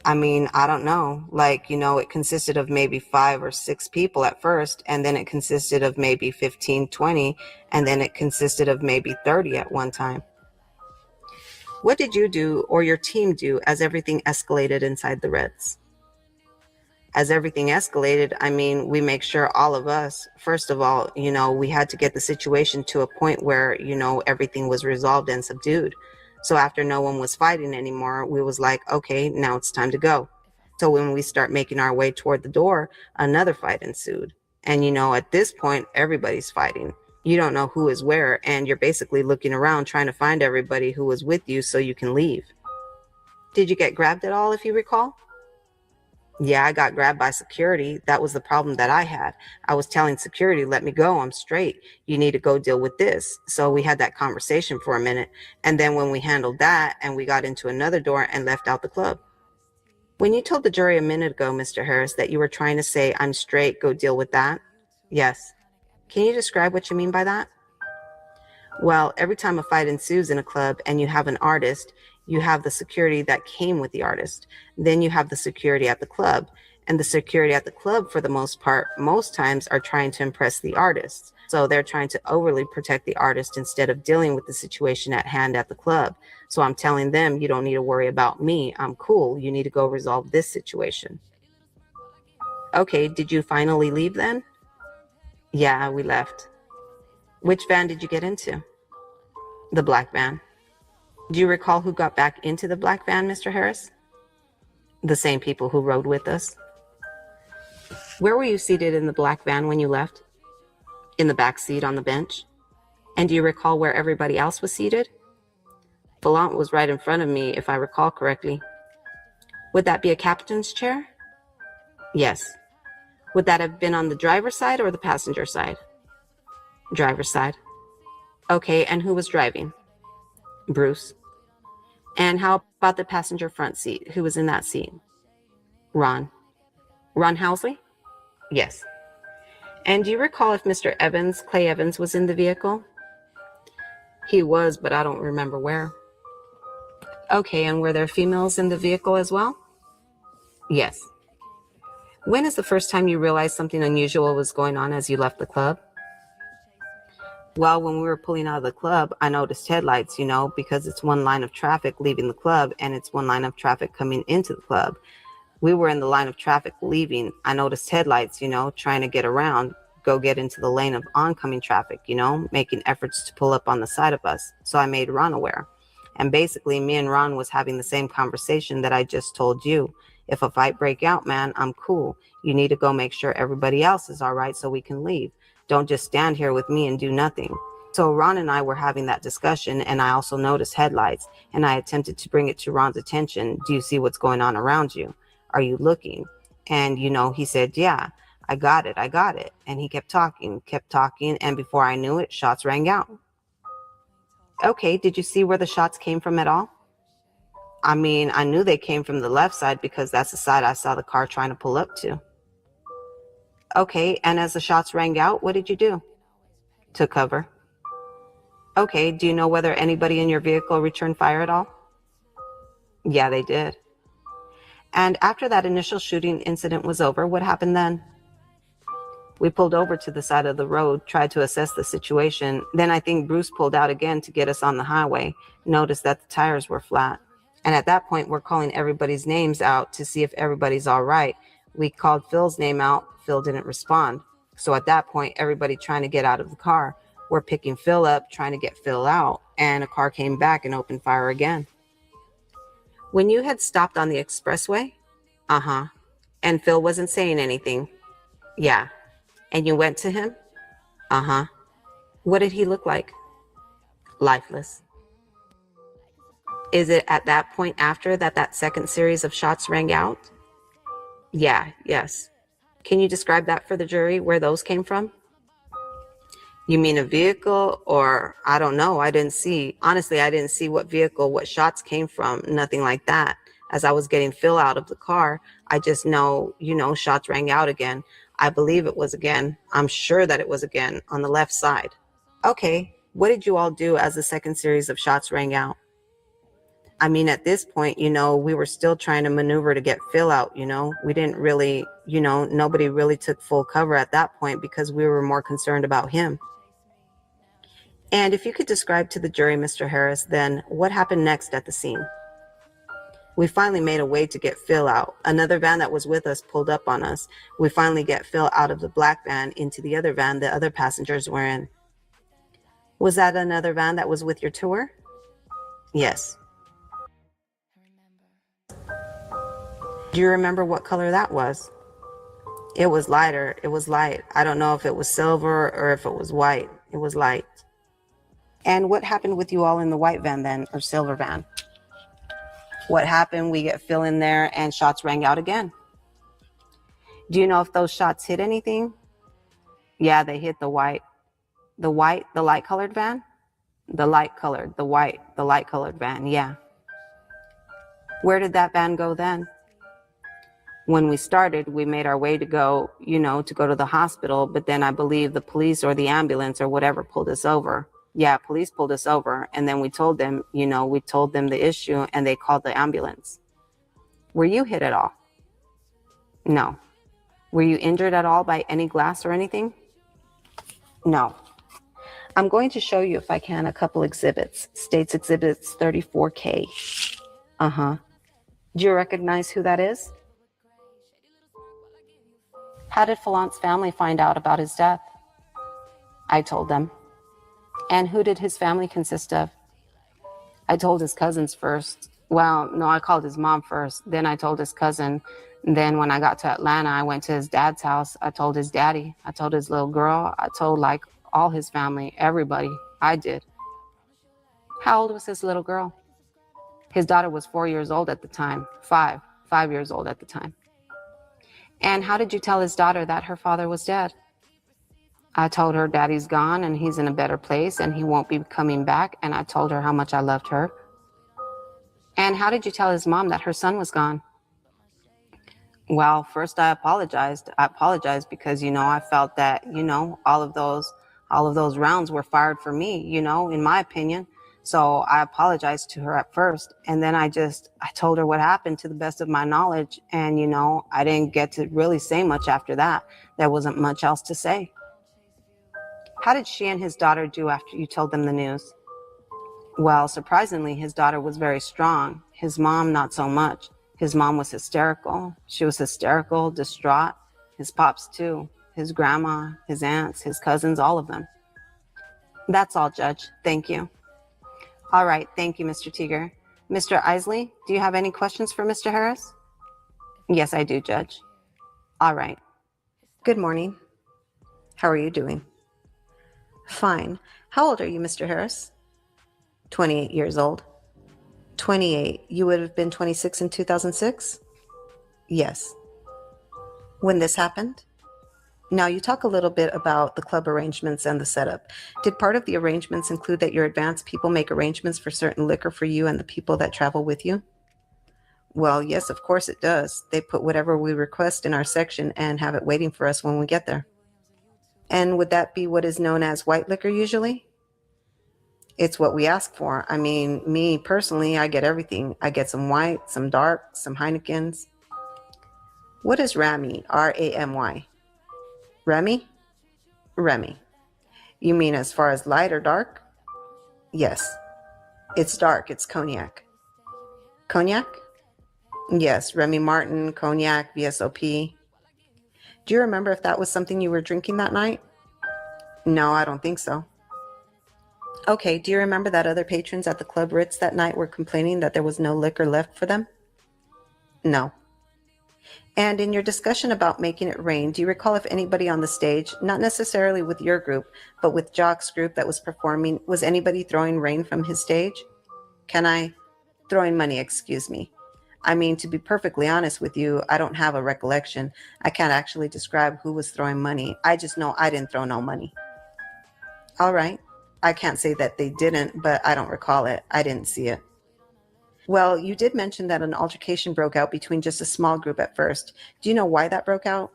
S8: I mean, I don't know. It consisted of maybe 5 or 6 people at first, and then it consisted of maybe 15, 20, and then it consisted of maybe 30 at one time. What did you do or your team do as everything escalated inside the Ritz? As everything escalated, I mean, we make sure all of us, first of all, we had to get the situation to a point where, everything was resolved and subdued. So after no one was fighting anymore, we was like, okay, now it's time to go. So when we start making our way toward the door, another fight ensued. And, at this point, everybody's fighting. You don't know who is where, and you're basically looking around trying to find everybody who was with you so you can leave. Did you get grabbed at all, if you recall? Yeah, I got grabbed by security. That was the problem that I had. I was telling security, let me go, I'm straight. You need to go deal with this. So we had that conversation for a minute. And then when we handled that and we got into another door and left out the club. When you told the jury a minute ago, Mr. Harris, that you were trying to say, I'm straight, go deal with that. Yes. Can you describe what you mean by that? Well, every time a fight ensues in a club and you have an artist, you have the security that came with the artist. Then you have the security at the club. And the security at the club, for the most part, most times are trying to impress the artists. So they're trying to overly protect the artist instead of dealing with the situation at hand at the club. So I'm telling them, you don't need to worry about me. I'm cool. You need to go resolve this situation. Okay, did you finally leave then? Yeah, we left. Which van did you get into? The black van. Do you recall who got back into the black van, Mr. Harris? The same people who rode with us. Where were you seated in the black van when you left? In the back seat on the bench. And do you recall where everybody else was seated? Volant was right in front of me, if I recall correctly. Would that be a captain's chair? Yes. Would that have been on the driver's side or the passenger side? Driver's side. Okay, and who was driving? Bruce. And how about the passenger front seat? Who was in that seat? Ron. Ron Housley? Yes. And do you recall if Mr. Evans, Clay Evans, was in the vehicle? He was, but I don't remember where. Okay, and were there females in the vehicle as well? Yes. When is the first time you realized something unusual was going on as you left the club? Well, when we were pulling out of the club, I noticed headlights, because it's one line of traffic leaving the club and it's one line of traffic coming into the club. We were in the line of traffic leaving. I noticed headlights, trying to get around, go get into the lane of oncoming traffic, making efforts to pull up on the side of us. So I made Ron aware. And basically, me and Ron was having the same conversation that I just told you. If a fight break out, man, I'm cool. You need to go make sure everybody else is all right so we can leave. Don't just stand here with me and do nothing. So Ron and I were having that discussion, and I also noticed headlights, and I attempted to bring it to Ron's attention. Do you see what's going on around you? Are you looking? And, he said, yeah, I got it. And he kept talking. And before I knew it, shots rang out. Okay, did you see where the shots came from at all? I mean, I knew they came from the left side because that's the side I saw the car trying to pull up to. Okay, and as the shots rang out, what did you do? Took cover. Okay, do you know whether anybody in your vehicle returned fire at all? Yeah, they did. And after that initial shooting incident was over, what happened then? We pulled over to the side of the road, tried to assess the situation. Then I think Bruce pulled out again to get us on the highway, noticed that the tires were flat. And at that point, we're calling everybody's names out to see if everybody's all right. We called Phil's name out. Phil didn't respond. So at that point, everybody trying to get out of the car. We're picking Phil up, trying to get Phil out. And a car came back and opened fire again. When you had stopped on the expressway? Uh-huh. And Phil wasn't saying anything? Yeah. And you went to him? Uh-huh. What did he look like? Lifeless. Is it at that point after that second series of shots rang out? Yeah, yes. Can you describe that for the jury, where those came from? You mean a vehicle, or I don't know. Honestly, I didn't see what vehicle, what shots came from, nothing like that. As I was getting Phil out of the car, I just know, shots rang out again. I believe it was again. I'm sure that it was again on the left side. Okay, what did you all do as the second series of shots rang out? I mean, at this point, we were still trying to maneuver to get Phil out, We didn't really, nobody really took full cover at that point because we were more concerned about him. And if you could describe to the jury, Mr. Harris, then what happened next at the scene? We finally made a way to get Phil out. Another van that was with us pulled up on us. We finally get Phil out of the black van into the other van the other passengers were in. Was that another van that was with your tour? Yes. Do you remember what color that was? It was lighter. It was light. I don't know if it was silver or if it was white. It was light. And what happened with you all in the white van then, or silver van? What happened? We get Phil in there and shots rang out again. Do you know if those shots hit anything? Yeah, they hit the white. The light colored van? The light colored van, yeah. Where did that van go then? When we started, we made our way to go to the hospital, but then I believe the police or the ambulance or whatever pulled us over. Yeah, police pulled us over, and then we told them the issue, and they called the ambulance. Were you hit at all? No. Were you injured at all by any glass or anything? No. I'm going to show you, if I can, a couple exhibits. States Exhibits 34K. Uh-huh. Do you recognize who that is? How did Fallant's family find out about his death? I told them. And who did his family consist of? I told his cousins first. Well, no, I called his mom first. Then I told his cousin. And then when I got to Atlanta, I went to his dad's house. I told his daddy. I told his little girl. I told all his family, everybody. I did. How old was his little girl? His daughter was 4 years old at the time. 5 years old at the time. And how did you tell his daughter that her father was dead? I told her daddy's gone and he's in a better place and he won't be coming back. And I told her how much I loved her. And how did you tell his mom that her son was gone? Well, first I apologized. I apologized because, I felt that, all of those rounds were fired for me, in my opinion. So I apologized to her at first. And then I told her what happened to the best of my knowledge. And, I didn't get to really say much after that. There wasn't much else to say. How did she and his daughter do after you told them the news? Well, surprisingly, his daughter was very strong. His mom, not so much. His mom was hysterical. She was hysterical, distraught. His pops, too. His grandma, his aunts, his cousins, all of them. That's all, Judge. Thank you. All right. Thank you, Mr. Teeger. Mr. Isley, do you have any questions for Mr. Harris? Yes, I do, Judge. All right. Good morning. How are you doing? Fine. How old are you, Mr. Harris? 28 years old. 28. You would have been 26 in 2006? Yes. When this happened? Now, you talk a little bit about the club arrangements and the setup. Did part of the arrangements include that your advanced people make arrangements for certain liquor for you and the people that travel with you? Well, yes, of course it does. They put whatever we request in our section and have it waiting for us when we get there. And would that be what is known as white liquor usually? It's what we ask for. I mean, me personally, I get everything. I get some white, some dark, some Heinekens. What is Ramy? R-A-M-Y. Remy? Remy. You mean as far as light or dark? Yes. It's dark. It's cognac. Cognac? Yes. Remy Martin, cognac, VSOP. Do you remember if that was something you were drinking that night? No, I don't think so. Okay, do you remember that other patrons at the Club Ritz that night were complaining that there was no liquor left for them? No. And in your discussion about making it rain, do you recall if anybody on the stage, not necessarily with your group, but with Jock's group that was performing, was anybody throwing rain from his stage? Throwing money, excuse me. I mean, to be perfectly honest with you, I don't have a recollection. I can't actually describe who was throwing money. I just know I didn't throw no money. All right. I can't say that they didn't, but I don't recall it. I didn't see it. Well, you did mention that an altercation broke out between just a small group at first. Do you know why that broke out?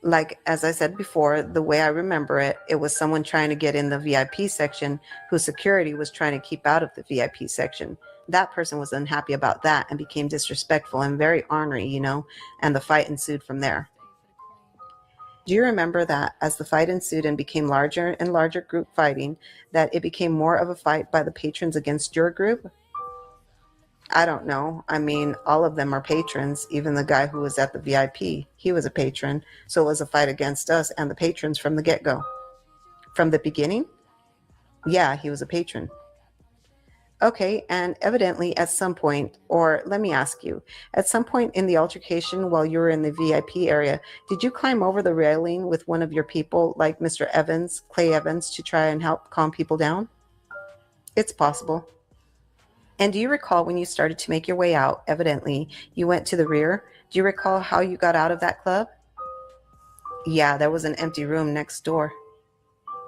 S8: Like, as I said before, the way I remember it, it was someone trying to get in the VIP section whose security was trying to keep out of the VIP section. That person was unhappy about that and became disrespectful and very ornery, and the fight ensued from there. Do you remember that as the fight ensued and became larger and larger group fighting, that it became more of a fight by the patrons against your group? I don't know. I mean, all of them are patrons. Even the guy who was at the VIP, he was a patron. So it was a fight against us and the patrons from the get-go. From the beginning? Yeah, he was a patron. Okay, and evidently at some point, or let me ask you, at some point in the altercation while you were in the VIP area, did you climb over the railing with one of your people, like Mr. Evans, Clay Evans, to try and help calm people down? It's possible. And do you recall when you started to make your way out, evidently, you went to the rear? Do you recall how you got out of that club? Yeah, there was an empty room next door.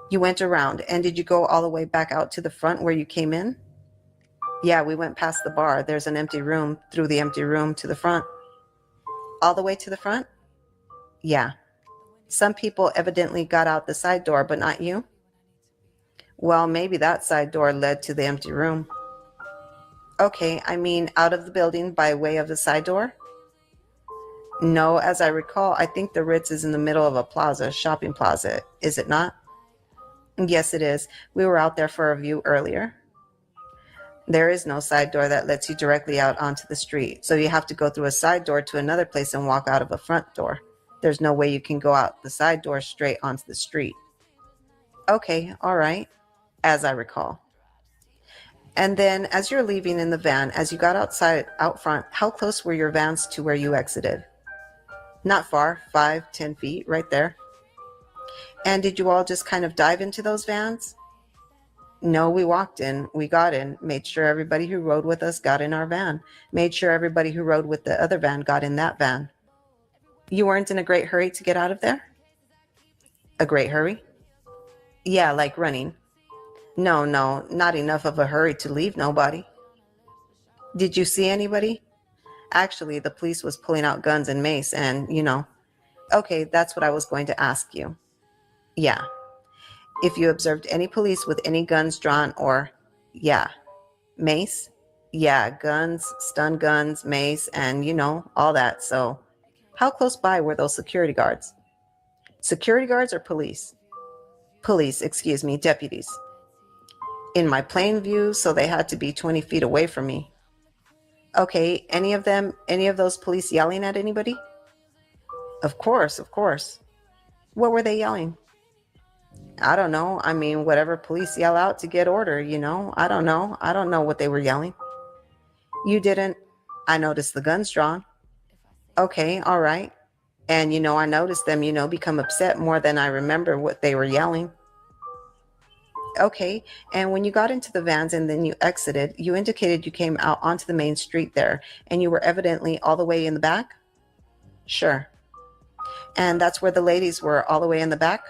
S8: You went around, and did you go all the way back out to the front where you came in? Yeah, we went past the bar. There's an empty room, through the empty room to the front. All the way to the front? Yeah. Some people evidently got out the side door, but not you? Well, maybe that side door led to the empty room. Okay, I mean out of the building by way of the side door? No, as I recall, I think the Ritz is in the middle of a plaza, shopping plaza, is it not? Yes, it is. We were out there for a view earlier. There is no side door that lets you directly out onto the street, so you have to go through a side door to another place and walk out of a front door. There's no way you can go out the side door straight onto the street. Okay, all right, as I recall. And then as you're leaving in the van, as you got out front, how close were your vans to where you exited? Not far, 5-10 feet, right there. And did you all just kind of dive into those vans? No, we walked in, we got in, made sure everybody who rode with us got in our van, made sure everybody who rode with the other van got in that van. You weren't in a great hurry to get out of there? A great hurry? Yeah, like running. No, not enough of a hurry to leave nobody. Did you see anybody? Actually, the police was pulling out guns and mace and, Okay, that's what I was going to ask you. Yeah. If you observed any police with any guns drawn or, yeah, mace? Yeah, guns, stun guns, mace, and, all that. So how close by were those security guards? Security guards or police? Police, excuse me, deputies. In my plain view, so they had to be 20 feet away from me. Okay, any of those police yelling at anybody? Of course, of course. What were they yelling? I don't know. I mean, whatever police yell out to get order, I don't know. I don't know what they were yelling. You didn't. I noticed the guns drawn. Okay, all right. And, I noticed them, become upset more than I remember what they were yelling. Okay, and when you got into the vans and then you exited, you indicated you came out onto the main street there, and you were evidently all the way in the back? Sure. And that's where the ladies were, all the way in the back?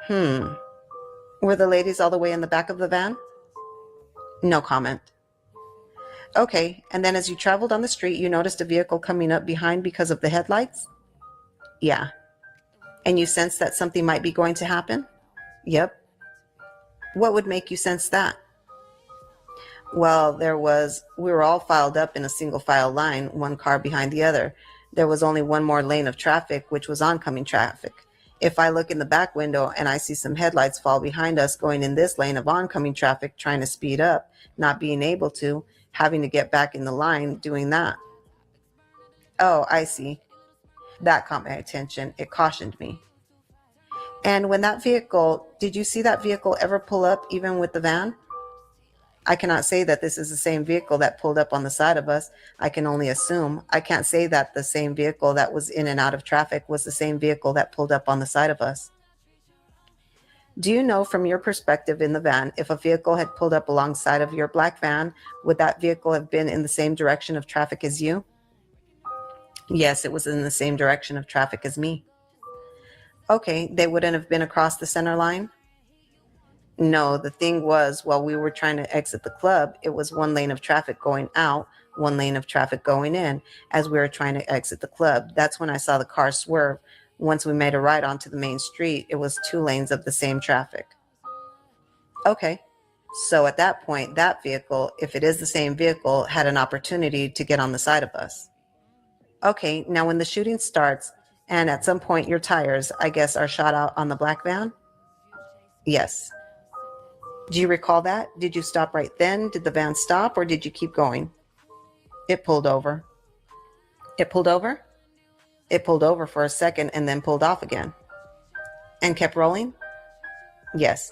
S8: Were the ladies all the way in the back of the van? No comment. Okay, and then as you traveled on the street, you noticed a vehicle coming up behind because of the headlights? Yeah. And you sensed that something might be going to happen? Yep. What would make you sense that? Well, we were all filed up in a single file line, one car behind the other. There was only one more lane of traffic, which was oncoming traffic. If I look in the back window and I see some headlights fall behind us going in this lane of oncoming traffic, trying to speed up, not being able to, having to get back in the line, doing that. Oh, I see. That caught my attention. It cautioned me. And when did you see that vehicle ever pull up even with the van? I cannot say that this is the same vehicle that pulled up on the side of us. I can only assume. I can't say that the same vehicle that was in and out of traffic was the same vehicle that pulled up on the side of us. Do you know from your perspective in the van, if a vehicle had pulled up alongside of your black van, would that vehicle have been in the same direction of traffic as you? Yes, it was in the same direction of traffic as me. Okay, they wouldn't have been across the center line? No, the thing was, while we were trying to exit the club, it was one lane of traffic going out, one lane of traffic going in as we were trying to exit the club. That's when I saw the car swerve. Once we made a right onto the main street, it was two lanes of the same traffic. Okay, so at that point, that vehicle, if it is the same vehicle, had an opportunity to get on the side of us. Okay, now when the shooting starts, and at some point your tires, I guess, are shot out on the black van? Yes. Do you recall that? Did you stop right then? Did the van stop or did you keep going? It pulled over. It pulled over? It pulled over for a second and then pulled off again. And kept rolling? Yes.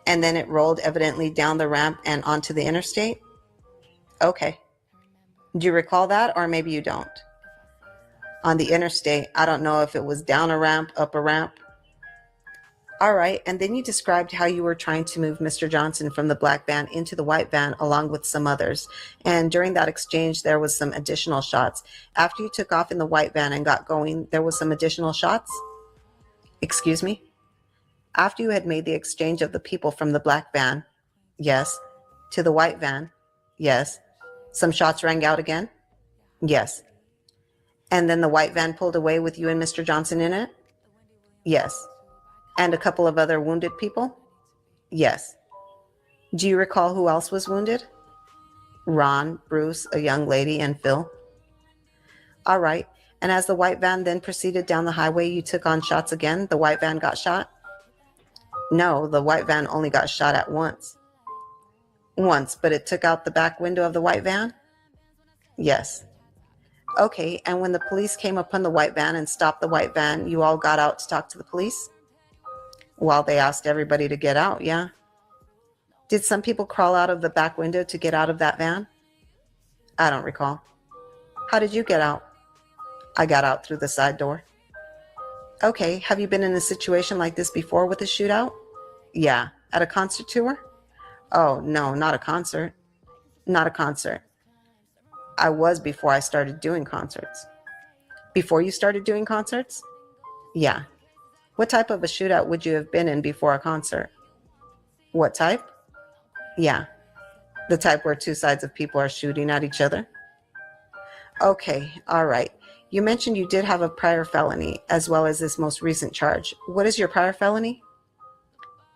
S8: And then it rolled evidently down the ramp and onto the interstate? Okay. Do you recall that or maybe you don't? On the interstate, I don't know if it was down a ramp, up a ramp. All right, and then you described how you were trying to move Mr. Johnson from the black van into the white van along with some others. And during that exchange, there was some additional shots. After you took off in the white van and got going, there was some additional shots? Excuse me? After you had made the exchange of the people from the black van, yes, to the white van, yes, some shots rang out again? Yes. And then the white van pulled away with you and Mr. Johnson in it? Yes. And a couple of other wounded people? Yes. Do you recall who else was wounded? Ron, Bruce, a young lady, and Phil. All right. And as the white van then proceeded down the highway, you took on shots again? The white van got shot? No, the white van only got shot at once. Once, but it took out the back window of the white van? Yes. Okay, and when the police came upon the white van and stopped the white van, you all got out to talk to the police? Well, they asked everybody to get out, yeah. Did some people crawl out of the back window to get out of that van? I don't recall. How did you get out? I got out through the side door. Okay, have you been in a situation like this before with a shootout? Yeah. At a concert tour? Oh, no, not a concert. Not a concert. I was before I started doing concerts. Before you started doing concerts? Yeah. What type of a shootout would you have been in before a concert? What type? Yeah. The type where two sides of people are shooting at each other. Okay, all right. You mentioned you did have a prior felony as well as this most recent charge. What is your prior felony?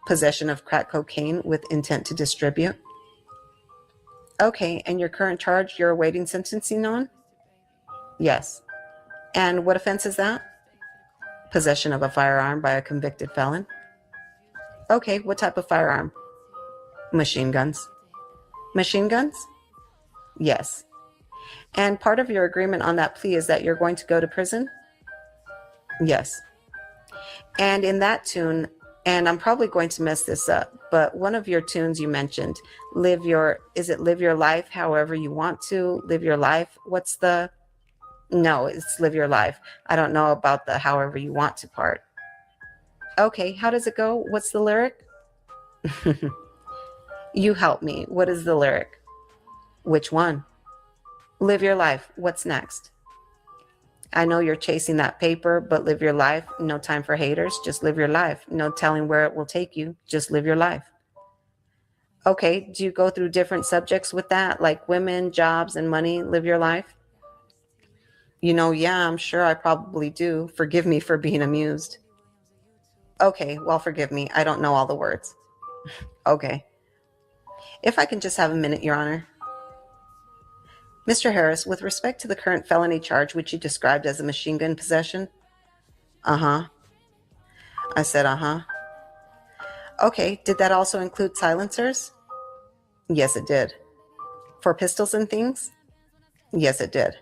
S8: Possession of crack cocaine with intent to distribute. Okay, and your current charge you're awaiting sentencing on? Yes. And what offense is that? Possession of a firearm by a convicted felon. Okay, what type of firearm? Machine guns. Machine guns? Yes. And part of your agreement on that plea is that you're going to go to prison? Yes. And in that tune, and I'm probably going to mess this up, but one of your tunes you mentioned, live your life however you want to, live your life. No, it's live your life. I don't know about the however you want to part. Okay, how does it go? What's the lyric? You help me. What is the lyric? Which one? Live your life. What's next? I know you're chasing that paper, but live your life. No time for haters. Just live your life. No telling where it will take you. Just live your life. Okay, do you go through different subjects with that, like women, jobs, and money? Live your life? Yeah, I'm sure I probably do. Forgive me for being amused. Okay, well, forgive me. I don't know all the words. Okay. If I can just have a minute, Your Honor. Mr. Harris, with respect to the current felony charge, which you described as a machine gun possession? Uh-huh. I said, uh-huh. Okay, did that also include silencers? Yes, it did. For pistols and things? Yes, it did.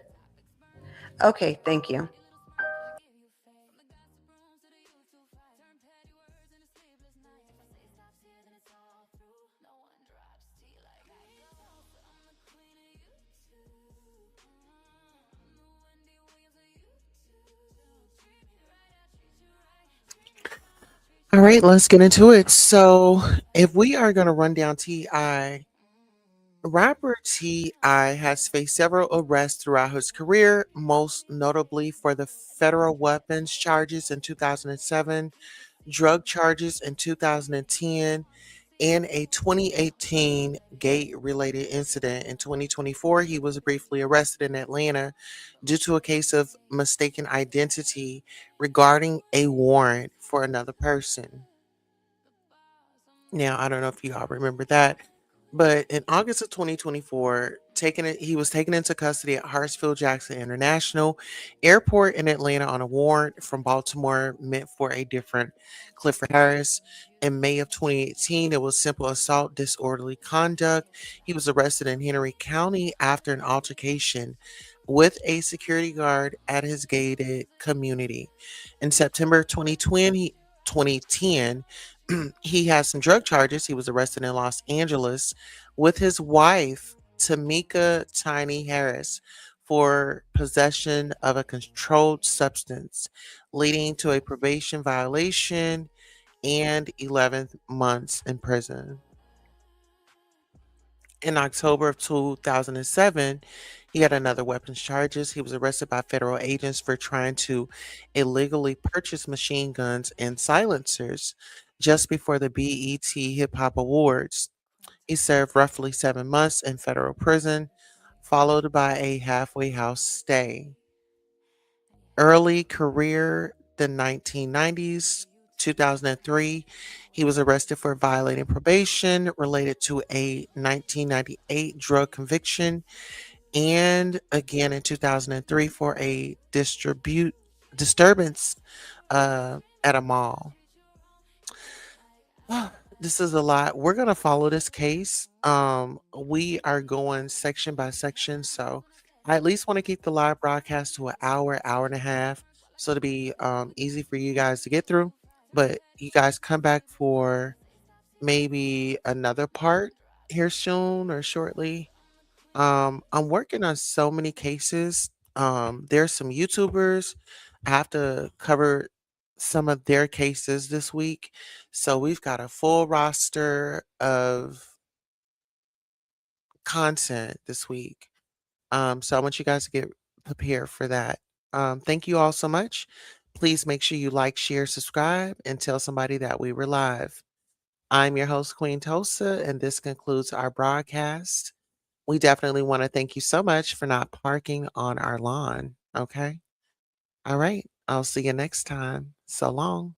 S8: Okay, thank you.
S2: All right, let's get into it. So, if we are going to run down T.I., rapper T.I. has faced several arrests throughout his career, most notably for the federal weapons charges in 2007, drug charges in 2010, and a 2018 gate-related incident. In 2024, he was briefly arrested in Atlanta due to a case of mistaken identity regarding a warrant for another person. Now, I don't know if you all remember that, but in August of 2024, he was taken into custody at Hartsfield Jackson International Airport in Atlanta on a warrant from Baltimore meant for a different Clifford Harris. In May of 2018, it was simple assault, disorderly conduct. He was arrested in Henry County after an altercation with a security guard at his gated community. In September 2010, he has some drug charges. He was arrested in Los Angeles with his wife, Tamika Tiny Harris, for possession of a controlled substance, leading to a probation violation and 11 months in prison. In October of 2007, he had another weapons charges. He was arrested by federal agents for trying to illegally purchase machine guns and silencers just before the BET Hip Hop Awards. He served roughly 7 months in federal prison, followed by a halfway house stay. Early career, the 1990s, 2003, he was arrested for violating probation related to a 1998 drug conviction, and again in 2003 for a disturbance at a mall. This is a lot. We're gonna follow this case. We are going section by section, so I at least want to keep the live broadcast to an hour, hour and a half, so to be easy for you guys to get through. But you guys come back for maybe another part here soon or shortly. I'm working on so many cases. There's some YouTubers. I have to cover some of their cases this week. So we've got a full roster of content this week. So I want you guys to get prepared for that. Thank you all so much. Please make sure you like, share, subscribe, and tell somebody that we were live. I'm your host, Queen Tosa, and this concludes our broadcast. we definitely want to thank you so much for not parking on our lawn. Okay. All right. I'll see you next time. So long.